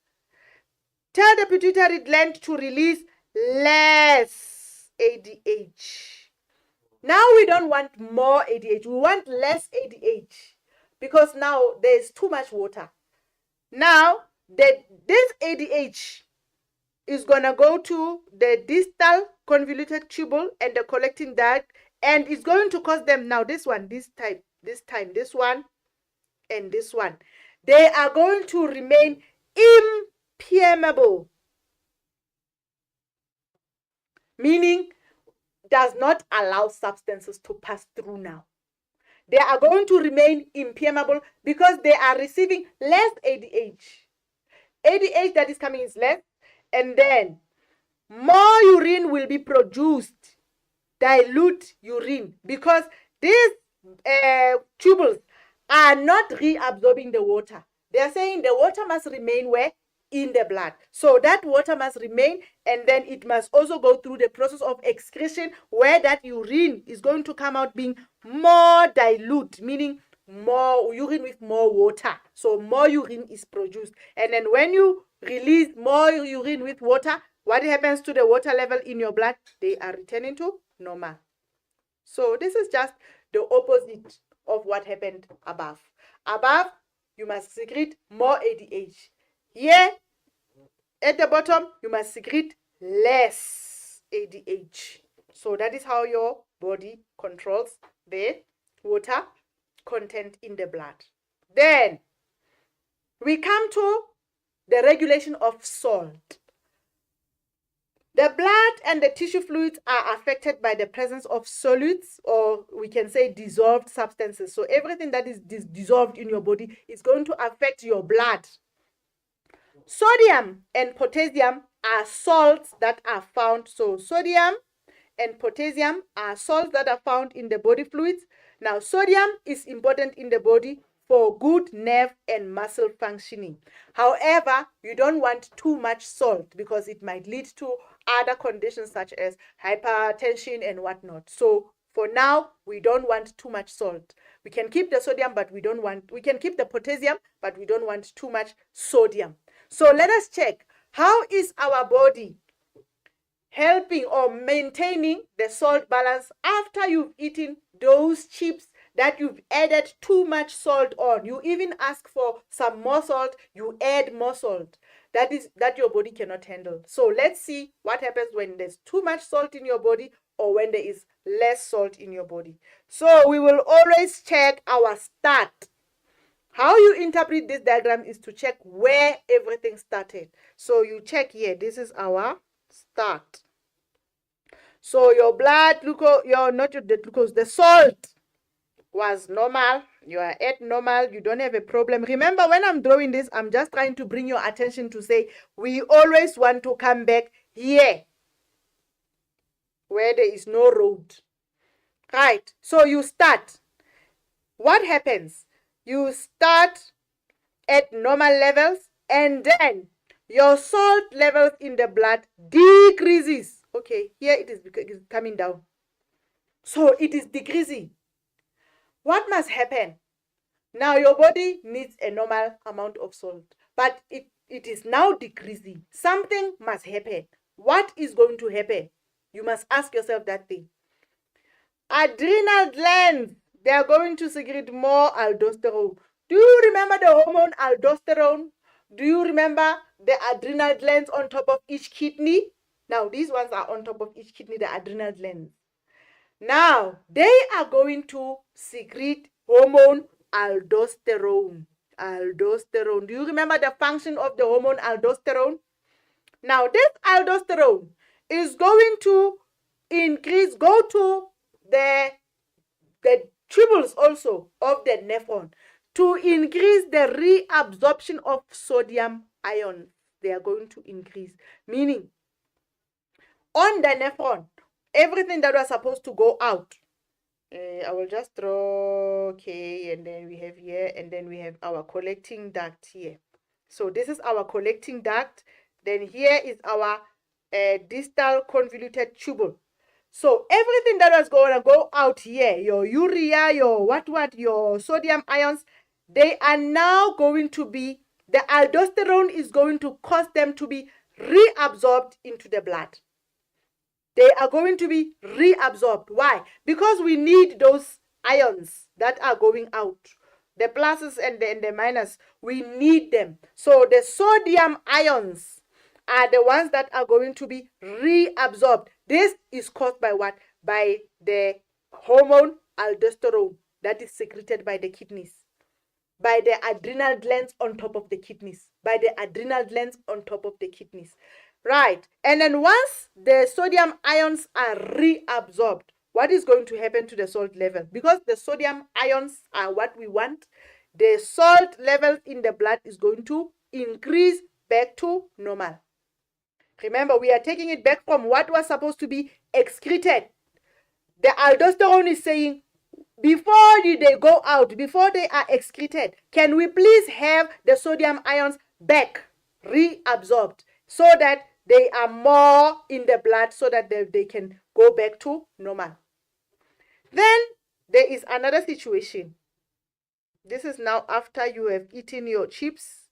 tell the pituitary gland to release less ADH. Now we don't want more ADH, we want less ADH because now there's too much water. Now, this ADH is going to go to the distal convoluted tubule and the collecting duct, and it's going to cause them now, this one, this one, and this one. They are going to remain impermeable, meaning does not allow substances to pass through now. They are going to remain impermeable because they are receiving less ADH. ADH that is coming is less, and then more urine will be produced, dilute urine, because these tubules are not reabsorbing the water. They are saying the water must remain where? In the blood. So that water must remain, and then it must also go through the process of excretion where that urine is going to come out being more dilute, meaning more urine with more water. So more urine is produced. And then when you release more urine with water, what happens to the water level in your blood? They are returning to normal. So this is just the opposite of what happened above. Above, you must secrete more ADH. Here, at the bottom, you must secrete less ADH. So that is how your body controls the water content in the blood. Then, we come to the regulation of salt. The blood and the tissue fluids are affected by the presence of solids, or we can say dissolved substances. So everything that is dissolved in your body is going to affect your blood. Sodium and potassium are salts that are found. So sodium and potassium are salts that are found in the body fluids. Now, sodium is important in the body for good nerve and muscle functioning. However, you don't want too much salt because it might lead to other conditions such as hypertension and whatnot. So for now, we don't want too much salt. We can keep the sodium, but we can keep the potassium, but we don't want too much sodium. So let us check, how is our body helping or maintaining the salt balance after you've eaten those chips that you've added too much salt on? You even ask for some more salt, you add more salt. That your body cannot handle. So let's see what happens when there's too much salt in your body or when there is less salt in your body. So we will always check our start. How you interpret this diagram is to check where everything started. So you check here, this is our start. So your blood glucose, the salt was normal. You are at normal. You don't have a problem. Remember, when I'm drawing this, I'm just trying to bring your attention to say, we always want to come back here where there is no road. Right. So you start. What happens? You start at normal levels, and then your salt levels in the blood decreases. Okay, here it is coming down. So it is decreasing. What must happen? Now your body needs a normal amount of salt, but it is now decreasing. Something must happen. What is going to happen? You must ask yourself that thing. Adrenal glands, they are going to secrete more aldosterone. Do you remember the hormone aldosterone? Do you remember the adrenal glands on top of each kidney? Now, these ones are on top of each kidney, the adrenal glands. Now, they are going to secrete hormone aldosterone. Aldosterone. Do you remember the function of the hormone aldosterone? Now, this aldosterone is going to increase, go to the tubules also of the nephron to increase the reabsorption of sodium ions. They are going to increase, meaning on the nephron, everything that was supposed to go out, I will just draw, okay, and then we have here, and then we have our collecting duct here. So this is our collecting duct. Then here is our distal convoluted tubule. So everything that was going to go out here, your urea, your your sodium ions, they are now going to be, the aldosterone is going to cause them to be reabsorbed into the blood. They are going to be reabsorbed. Why? Because we need those ions that are going out. The pluses and the minus, we need them. So the sodium ions are the ones that are going to be reabsorbed. This is caused by what? By the hormone aldosterone that is secreted by the kidneys, by the adrenal glands on top of the kidneys, by the adrenal glands on top of the kidneys. Right. And then once the sodium ions are reabsorbed, what is going to happen to the salt level? Because the sodium ions are what we want, the salt level in the blood is going to increase back to normal. Remember, we are taking it back from what was supposed to be excreted. The aldosterone is saying, before they go out, before they are excreted, can we please have the sodium ions back, reabsorbed, so that they are more in the blood, so that they can go back to normal. Then there is another situation. This is now after you have eaten your chips,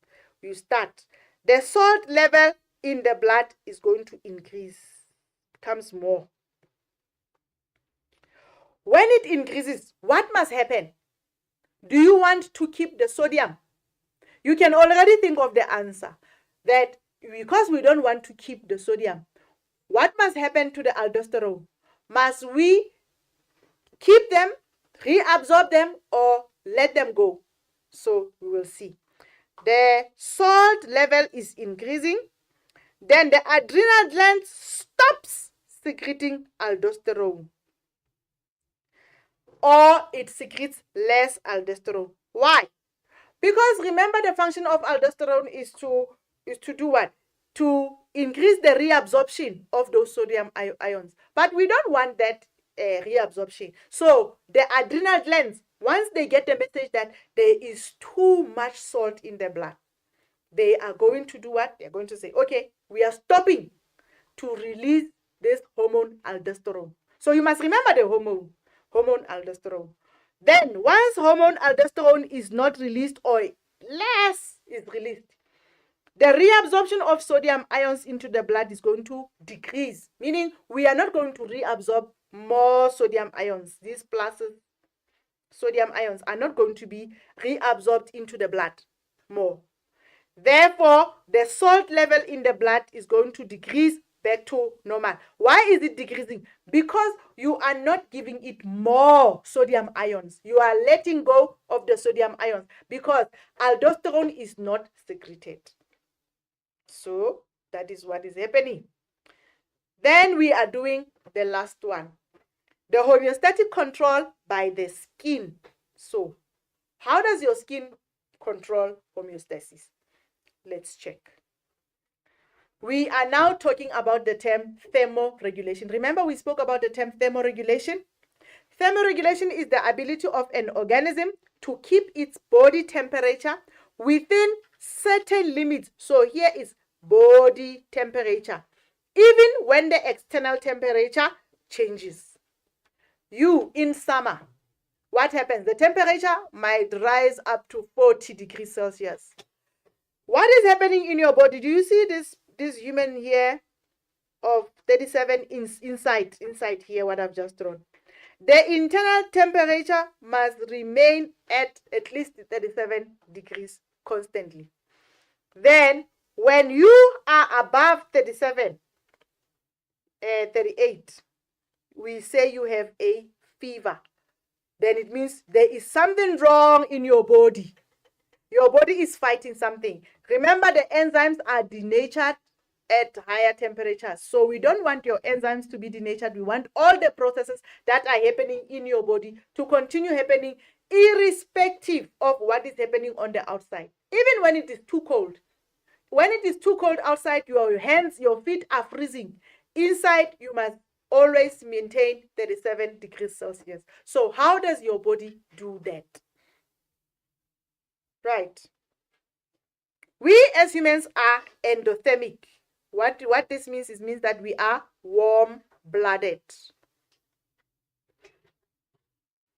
you start. The salt level in the blood is going to increase, becomes more. When it increases, what must happen? Do you want to keep the sodium? You can already think of the answer, that because we don't want to keep the sodium, what must happen to the aldosterone? Must we keep them, reabsorb them, or let them go? So we will see. The salt level is increasing. Then the adrenal gland stops secreting aldosterone, or it secretes less aldosterone. Why? Because remember, the function of aldosterone is to do what? To increase the reabsorption of those sodium ions. But we don't want that reabsorption. So the adrenal glands, once they get the message that there is too much salt in the blood, they are going to do what? They're going to say, okay, we are stopping to release this hormone aldosterone. So you must remember the hormone aldosterone. Then once hormone aldosterone is not released, or less is released, the reabsorption of sodium ions into the blood is going to decrease, meaning we are not going to reabsorb more sodium ions. These pluses sodium ions are not going to be reabsorbed into the blood more. Therefore, the salt level in the blood is going to decrease back to normal. Why is it decreasing? Because you are not giving it more sodium ions. You are letting go of the sodium ions because aldosterone is not secreted. So that is what is happening. Then we are doing the last one, the homeostatic control by the skin. So how does your skin control homeostasis? Let's check. We are now talking about the term thermoregulation. Remember, we spoke about the term thermoregulation? Thermoregulation is the ability of an organism to keep its body temperature within certain limits. So here is body temperature, even when the external temperature changes. You, in summer, what happens? The temperature might rise up to 40 degrees Celsius. What is happening in your body? Do you see this human here of 37 inside here, what I've just drawn? The internal temperature must remain at least 37 degrees constantly. Then when you are above 37, 38, we say you have a fever. Then it means there is something wrong in your body. Your body is fighting something. Remember, the enzymes are denatured at higher temperatures. So we don't want your enzymes to be denatured. We want all the processes that are happening in your body to continue happening irrespective of what is happening on the outside. Even when it is too cold. When it is too cold outside, your hands, your feet are freezing. Inside, you must always maintain 37 degrees Celsius. So how does your body do that? Right. We as humans are endothermic. What this means means that we are warm-blooded.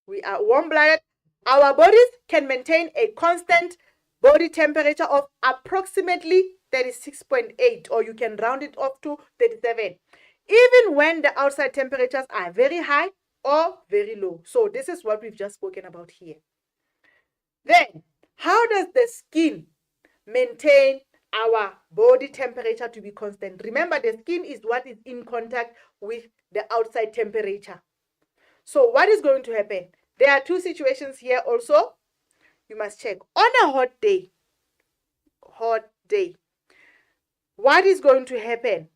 We are warm-blooded. Our bodies can maintain a constant body temperature of approximately 36.8, or you can round it up to 37, even when the outside temperatures are very high or very low. So this is what we've just spoken about here. Then, how does the skin maintain our body temperature to be constant? Remember, the skin is what is in contact with the outside temperature. So what is going to happen? There are two situations here also. You must check. On a hot day, what is going to happen?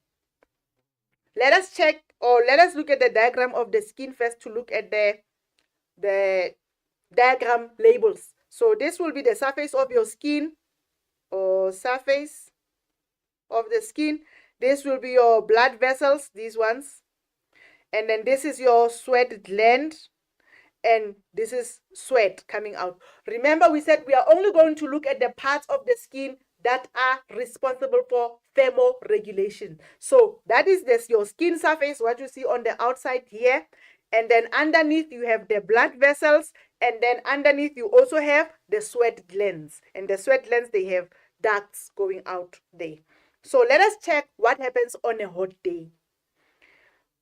Let us check, or let us look at the diagram of the skin first to look at the diagram labels. So this will be the surface of your skin, or surface of the skin. This will be your blood vessels, these ones. And then this is your sweat gland. And this is sweat coming out. Remember, we said we are only going to look at the parts of the skin that are responsible for thermoregulation. So that is this, your skin surface, what you see on the outside here. And then underneath you have the blood vessels. And then underneath you also have the sweat glands. And the sweat glands, they have ducts going out there. So let us check what happens on a hot day.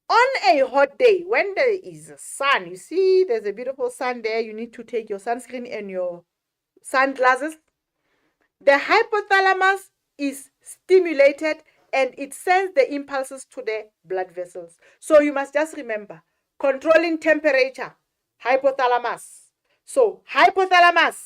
On a hot day, when there is sun, you see there's a beautiful sun there, you need to take your sunscreen and your sunglasses. The hypothalamus is stimulated and it sends the impulses to the blood vessels. So you must just remember, controlling temperature, hypothalamus. So hypothalamus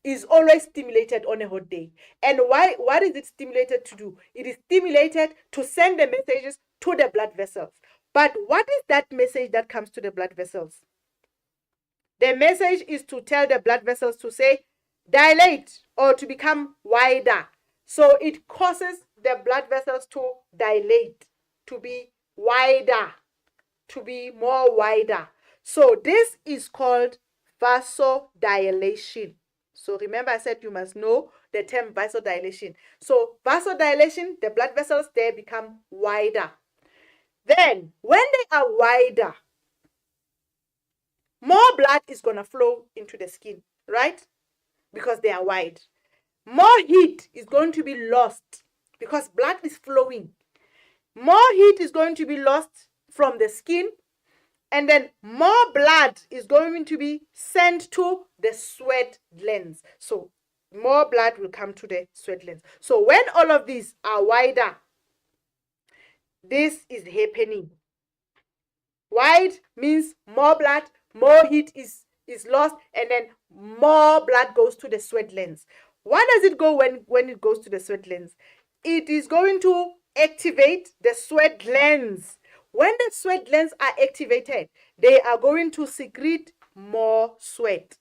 is always stimulated on a hot day. And what is it stimulated to do? It is stimulated to send the messages to the blood vessels. But what is that message that comes to the blood vessels? The message is to tell the blood vessels to say, dilate, or to become wider. So it causes the blood vessels to dilate, to be wider, to be more wider. So this is called vasodilation. So remember, I said you must know the term vasodilation. So vasodilation, the blood vessels, they become wider. Then, when they are wider, more blood is going to flow into the skin, right? Because they are wide. More heat is going to be lost because blood is flowing. More heat is going to be lost from the skin. And then more blood is going to be sent to the sweat glands. So more blood will come to the sweat glands. So when all of these are wider, this is happening. Wide means more blood, more heat is lost, and then more blood goes to the sweat glands. What does it go when it goes to the sweat glands? It is going to activate the sweat glands. When the sweat glands are activated, they are going to secrete more sweat.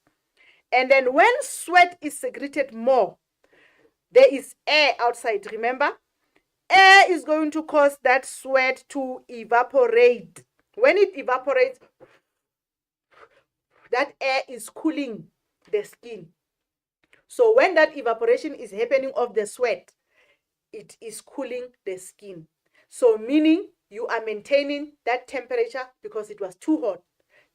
And then when sweat is secreted more, there is air outside, remember? Air is going to cause that sweat to evaporate. When it evaporates, that air is cooling the skin. So when that evaporation is happening of the sweat, it is cooling the skin. So meaning you are maintaining that temperature because it was too hot.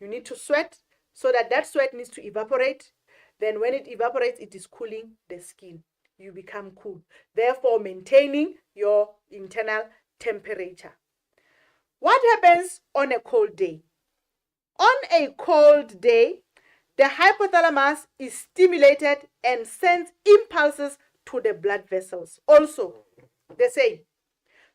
You need to sweat so that sweat needs to evaporate. Then when it evaporates, it is cooling the skin. You become cool. Therefore, maintaining your internal temperature. What happens on a cold day? On a cold day, the hypothalamus is stimulated and sends impulses to the blood vessels. Also, the same.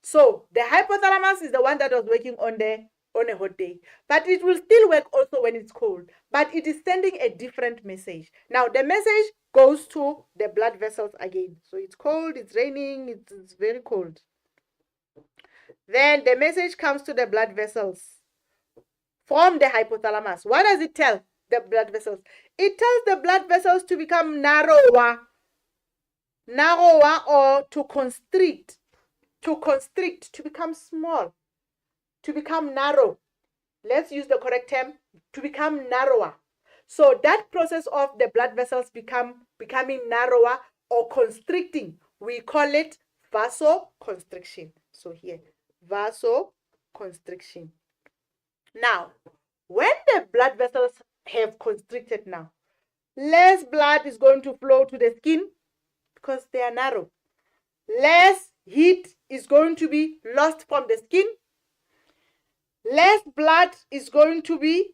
So the hypothalamus is the one that was working on a hot day, but it will still work also when it's cold, but it is sending a different message. Now the message goes to the blood vessels again. So it's cold, it's raining, it's very cold. Then the message comes to the blood vessels from the hypothalamus. What does it tell the blood vessels? It tells the blood vessels to become narrower or to constrict, to become small, to become narrow. Let's use the correct term, to become narrower. So that process of the blood vessels becoming narrower or constricting, we call it vasoconstriction. So here, vasoconstriction. Now, when the blood vessels have constricted now, less blood is going to flow to the skin because they are narrow. Less heat is going to be lost from the skin. Less blood is going to be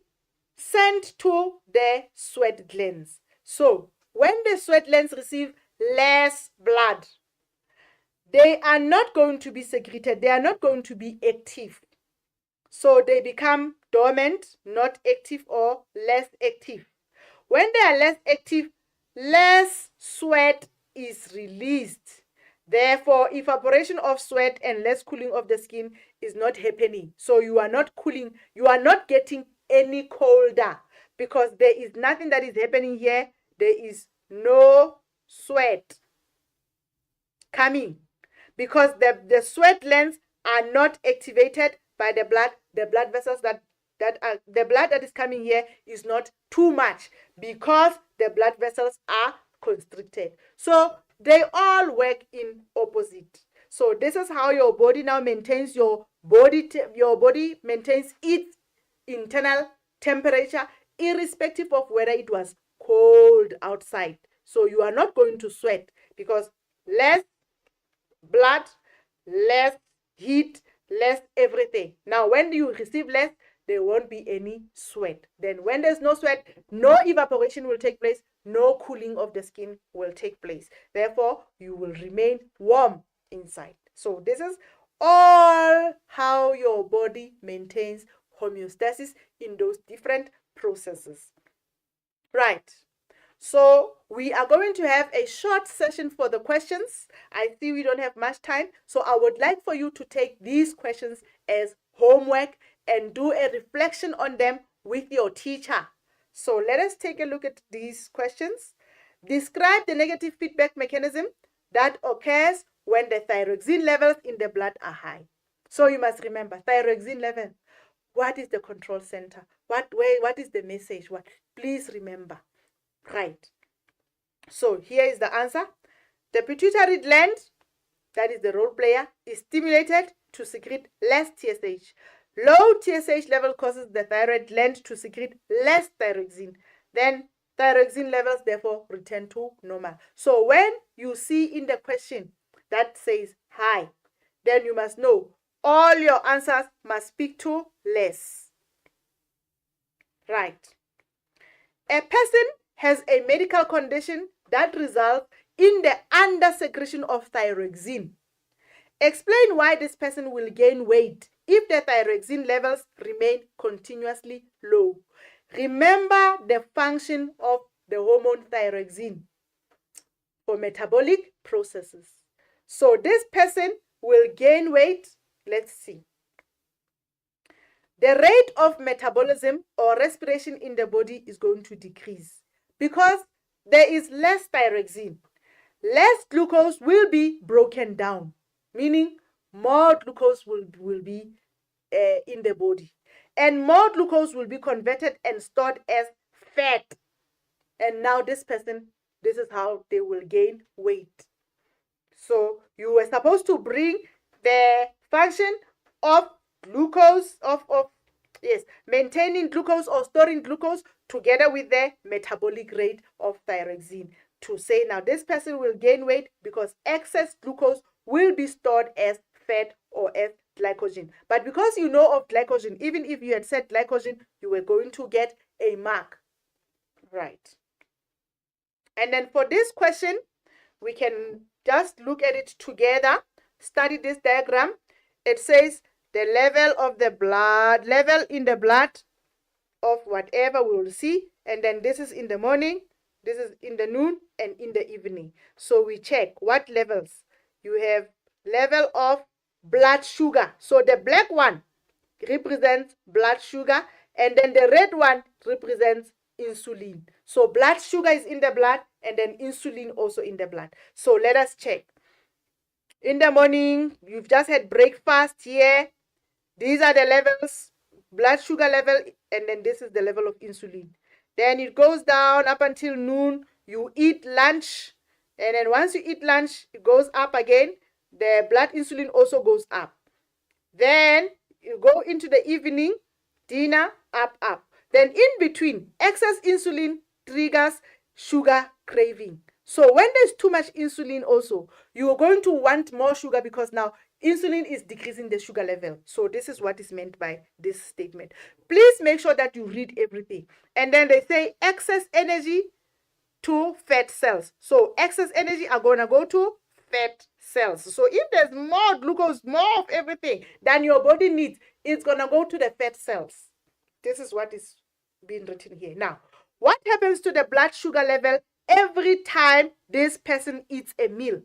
sent to the sweat glands. So when the sweat glands receive less blood, they are not going to be secreted. They are not going to be active. So they become dormant, not active, or less active. When they are less active, less sweat is released. Therefore, evaporation of sweat and less cooling of the skin is not happening. So you are not cooling, you are not getting any colder because there is nothing that is happening here. There is no sweat coming because the sweat glands are not activated by the blood. The blood vessels the blood that is coming here is not too much because the blood vessels are constricted. So they all work in opposite. So this is how your body now maintains your body maintains its internal temperature irrespective of whether it was cold outside. So you are not going to sweat because less blood, less heat, less everything. Now when you receive less, there won't be any sweat. Then when there's no sweat, no evaporation will take place, no cooling of the skin will take place. Therefore, you will remain warm inside. So this is all how your body maintains homeostasis in those different processes. Right. So we are going to have a short session for the questions. I see we don't have much time. So I would like for you to take these questions as homework and do a reflection on them with your teacher. So let us take a look at these questions. Describe the negative feedback mechanism that occurs when the thyroxine levels in the blood are high. So you must remember, thyroxine level. What is the control center? What is the message? Please remember. Right. So here is the answer. The pituitary gland, that is the role player, is stimulated to secrete less TSH. Low TSH level causes the thyroid gland to secrete less thyroxine. Then thyroxine levels therefore return to normal. So when you see in the question that says high, then you must know all your answers must speak to less. Right. A person has a medical condition that results in the under-secretion of thyroxine. Explain why this person will gain weight if the thyroxine levels remain continuously low. Remember the function of the hormone thyroxine for metabolic processes. So this person will gain weight. Let's see. The rate of metabolism or respiration in the body is going to decrease because there is less thyroxine. Less glucose will be broken down, meaning more glucose will be in the body. And more glucose will be converted and stored as fat. And now this person, this is how they will gain weight. So you were supposed to bring the function of glucose, maintaining glucose or storing glucose together with the metabolic rate of thyroxine to say now this person will gain weight because excess glucose will be stored as fat or as glycogen. But because you know of glycogen, even if you had said glycogen, you were going to get a mark. Right. And then for this question, we can just look at it together, study this diagram. It says the level of the blood, level in the blood of whatever we will see. And then this is in the morning. This is in the noon and in the evening. So we check what levels. You have level of blood sugar. So the black one represents blood sugar, and then the red one represents insulin. So blood sugar is in the blood, and then insulin also in the blood. So let us check. In the morning, you've just had breakfast here. These are the levels, blood sugar level, and then this is the level of insulin. Then it goes down up until noon. You eat lunch, and then once you eat lunch, it goes up again. The blood insulin also goes up. Then you go into the evening, dinner, up. Then in between, excess insulin triggers sugar craving. So when there's too much insulin also, you're going to want more sugar because now insulin is decreasing the sugar level. So this is what is meant by this statement. Please make sure that you read everything. And then they say excess energy to fat cells. So excess energy are going to go to fat cells. So if there's more glucose, more of everything than your body needs, it's going to go to the fat cells. This is what is being written here. Now, what happens to the blood sugar level every time this person eats a meal?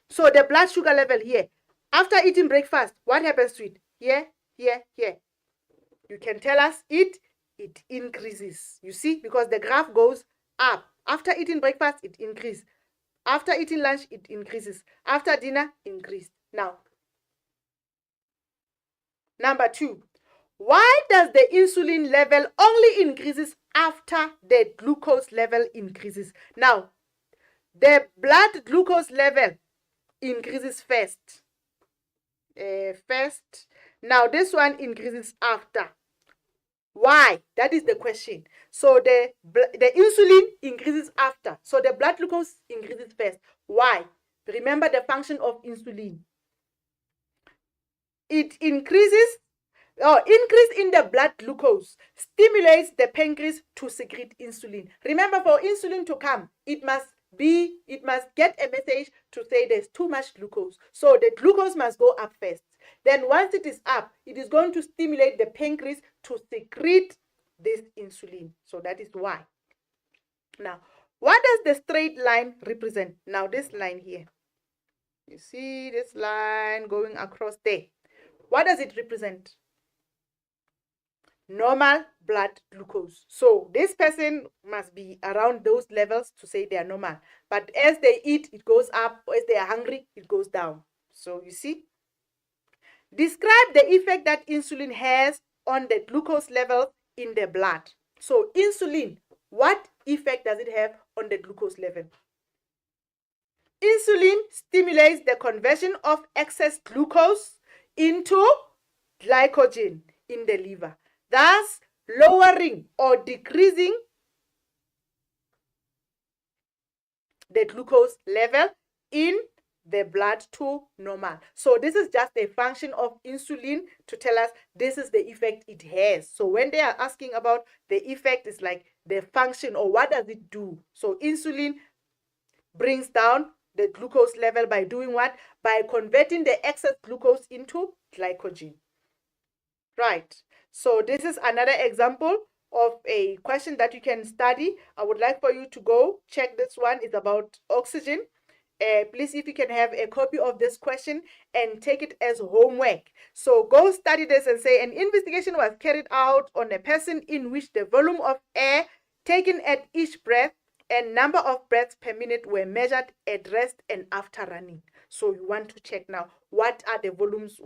So the blood sugar level here, after eating breakfast, what happens to it? Here. You can tell us it increases. You see, because the graph goes up. After eating breakfast, it increases. After eating lunch, it increases. After dinner, increased. Now, number 2. Why does the insulin level only increases after the glucose level increases? Now, the blood glucose level increases first. Now, this one increases after. Why? That is the question. So the insulin increases after. So the blood glucose increases first. Why? Remember the function of insulin. It increase in the blood glucose stimulates the pancreas to secrete insulin. Remember, for insulin to come, it must get a message to say there's too much glucose. So the glucose must go up first. Then once it is up, it is going to stimulate the pancreas to secrete this insulin. So that is why. Now, what does the straight line represent? Now, this line here. You see this line going across there. What does it represent? Normal blood glucose. So this person must be around those levels to say they are normal. But as they eat, it goes up. As they are hungry, it goes down. So you see. Describe the effect that insulin has on the glucose level in the blood. So insulin, what effect does it have on the glucose level? Insulin stimulates the conversion of excess glucose into glycogen in the liver, thus lowering or decreasing the glucose level in the blood to normal. So this is just a function of insulin to tell us this is the effect it has. So when they are asking about the effect, it's like the function or what does it do. So insulin brings down the glucose level by doing what? By converting the excess glucose into glycogen. Right. So this is another example of a question that you can study. I would like for you to go check this one. It's about oxygen. Please, if you can have a copy of this question and take it as homework. So go study this and say an investigation was carried out on a person in which the volume of air taken at each breath and number of breaths per minute were measured at rest and after running. So you want to check now, what are the volumes,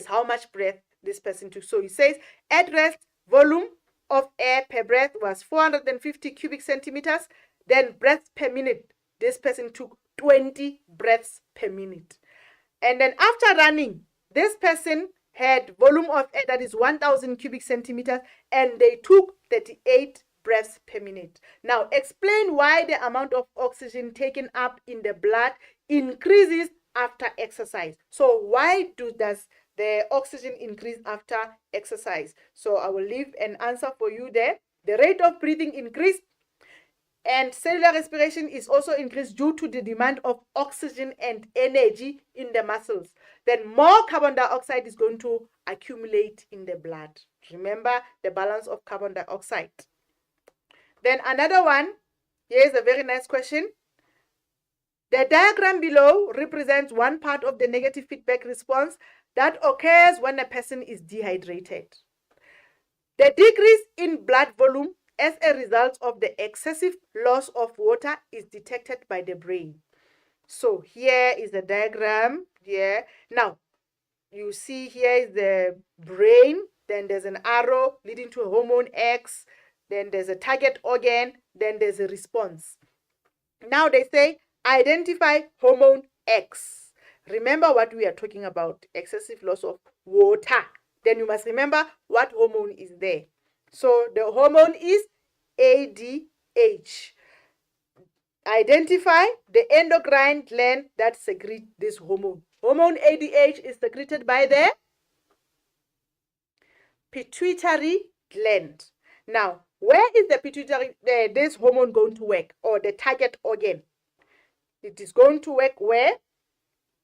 how much breath this person took. So he says at rest, volume of air per breath was 450 cubic centimeters. Then breaths per minute, this person took 20 breaths per minute. And then after running, this person had volume of air that is 1000 cubic centimeters and they took 38 breaths per minute. Now explain why the amount of oxygen taken up in the blood increases after exercise. So why does the oxygen increase after exercise? So I will leave an answer for you there. The rate of breathing increased and cellular respiration is also increased due to the demand of oxygen and energy in the muscles. Then more carbon dioxide is going to accumulate in the blood. Remember the balance of carbon dioxide. Then another one, here's a very nice question. The diagram below represents one part of the negative feedback response that occurs when a person is dehydrated. The decrease in blood volume as a result of the excessive loss of water is detected by the brain. So here is the diagram. Here. Now, you see here is the brain. Then there's an arrow leading to a hormone X. Then there's a target organ. Then there's a response. Now they say identify hormone X. Remember what we are talking about, excessive loss of water. Then you must remember what hormone is there. So the hormone is ADH. Identify the endocrine gland that secretes this hormone. Hormone ADH is secreted by the pituitary gland. Now, where is the pituitary, this hormone going to work, or the target organ? It is going to work where?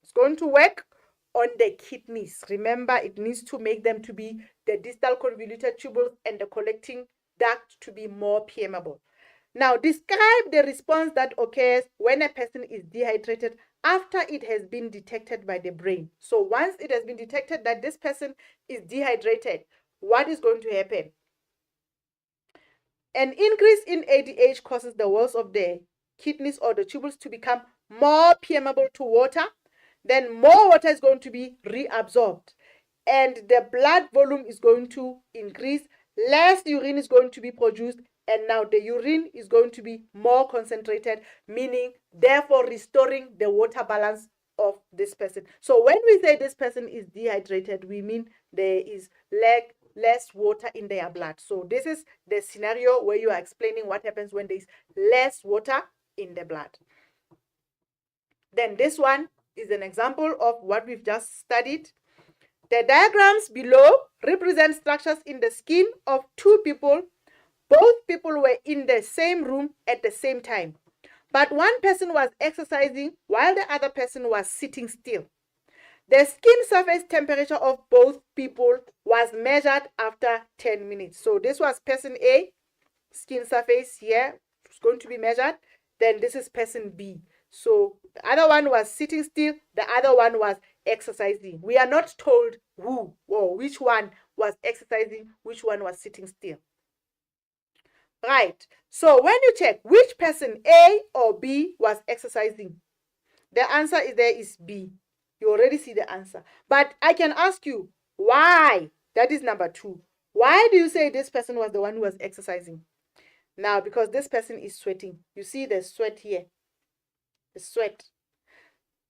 It's going to work on the kidneys. Remember, it needs to make them to be the distal convoluted tubules and the collecting duct to be more permeable. Now, describe the response that occurs when a person is dehydrated after it has been detected by the brain. So once it has been detected that this person is dehydrated, what is going to happen? An increase in ADH causes the walls of the kidneys or the tubules to become more permeable to water. Then more water is going to be reabsorbed and the blood volume is going to increase. Less urine is going to be produced, and now the urine is going to be more concentrated, meaning therefore restoring the water balance of this person. So when we say this person is dehydrated, we mean there is less water in their blood. So this is the scenario where you are explaining what happens when there is less water in the blood. Then this one is an example of what we've just studied. The diagrams below represent structures in the skin of two people. Both people were in the same room at the same time, but one person was exercising while the other person was sitting still. The skin surface temperature of both people was measured after 10 minutes. So this was person A, skin surface here is going to be measured. Then this is person B. So the other one was sitting still, the other one was exercising. We are not told who or which one was exercising, which one was sitting still. Right. So when you check which person, A or B, was exercising, the answer is there is B. You already see the answer. But I can ask you, why? That is number 2. Why do you say this person was the one who was exercising? Now, because this person is sweating. You see the sweat here. The sweat.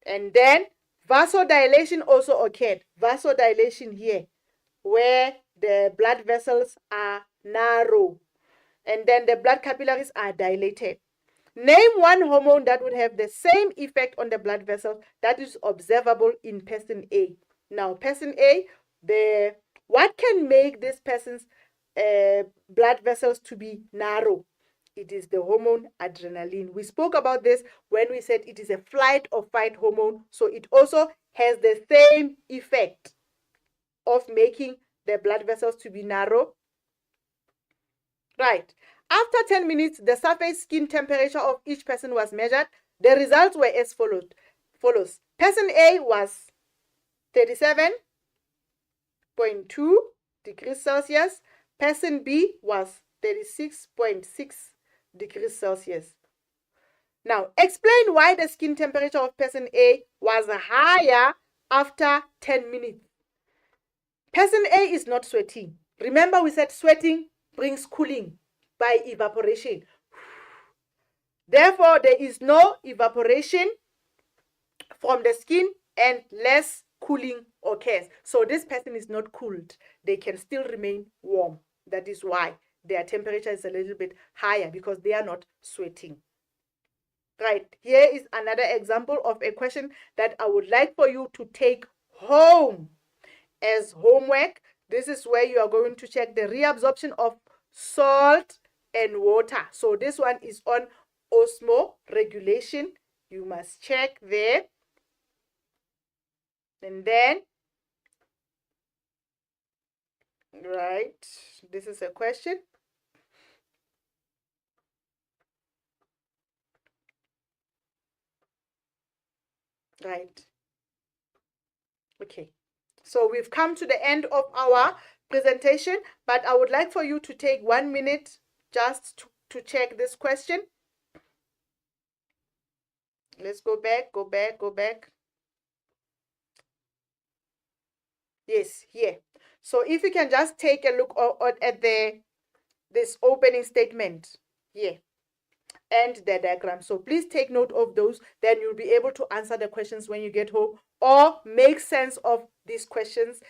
And then vasodilation also occurred. Vasodilation here, where the blood vessels are narrow. And then the blood capillaries are dilated. Name one hormone that would have the same effect on the blood vessels that is observable in person A. Now, person A, what can make this person's blood vessels to be narrow? It is the hormone adrenaline. We spoke about this when we said it is a flight or fight hormone. So it also has the same effect of making the blood vessels to be narrow. Right. After 10 minutes, the surface skin temperature of each person was measured. The results were as follows. Person A was 37.2 degrees Celsius. Person B was 36.6 degrees Celsius. Now, explain why the skin temperature of person A was higher after 10 minutes. Person A is not sweating. Remember, we said sweating brings cooling by evaporation. Therefore, there is no evaporation from the skin and less cooling occurs. So this person is not cooled. They can still remain warm. That is why their temperature is a little bit higher, because they are not sweating. Right, here is another example of a question that I would like for you to take home as homework. This is where you are going to check the reabsorption of salt and water. So this one is on osmoregulation. You must check there. And then, right, this is a question. Right. Okay. So we've come to the end of our presentation, but I would like for you to take 1 minute just to check this question. Let's go back, go back, go back. Yes, here. So if you can just take a look at this opening statement here and the diagram. So please take note of those. Then you'll be able to answer the questions when you get home or make sense of these questions.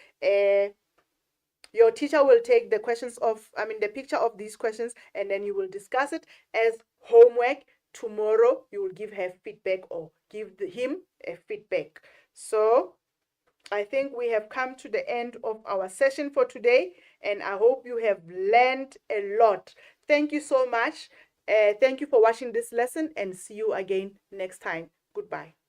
Your teacher will take the the picture of these questions, and then you will discuss it as homework. Tomorrow you will give her feedback or give him a feedback. So I think we have come to the end of our session for today, and I hope you have learned a lot. Thank you so much. Thank you for watching this lesson, and see you again next time. Goodbye.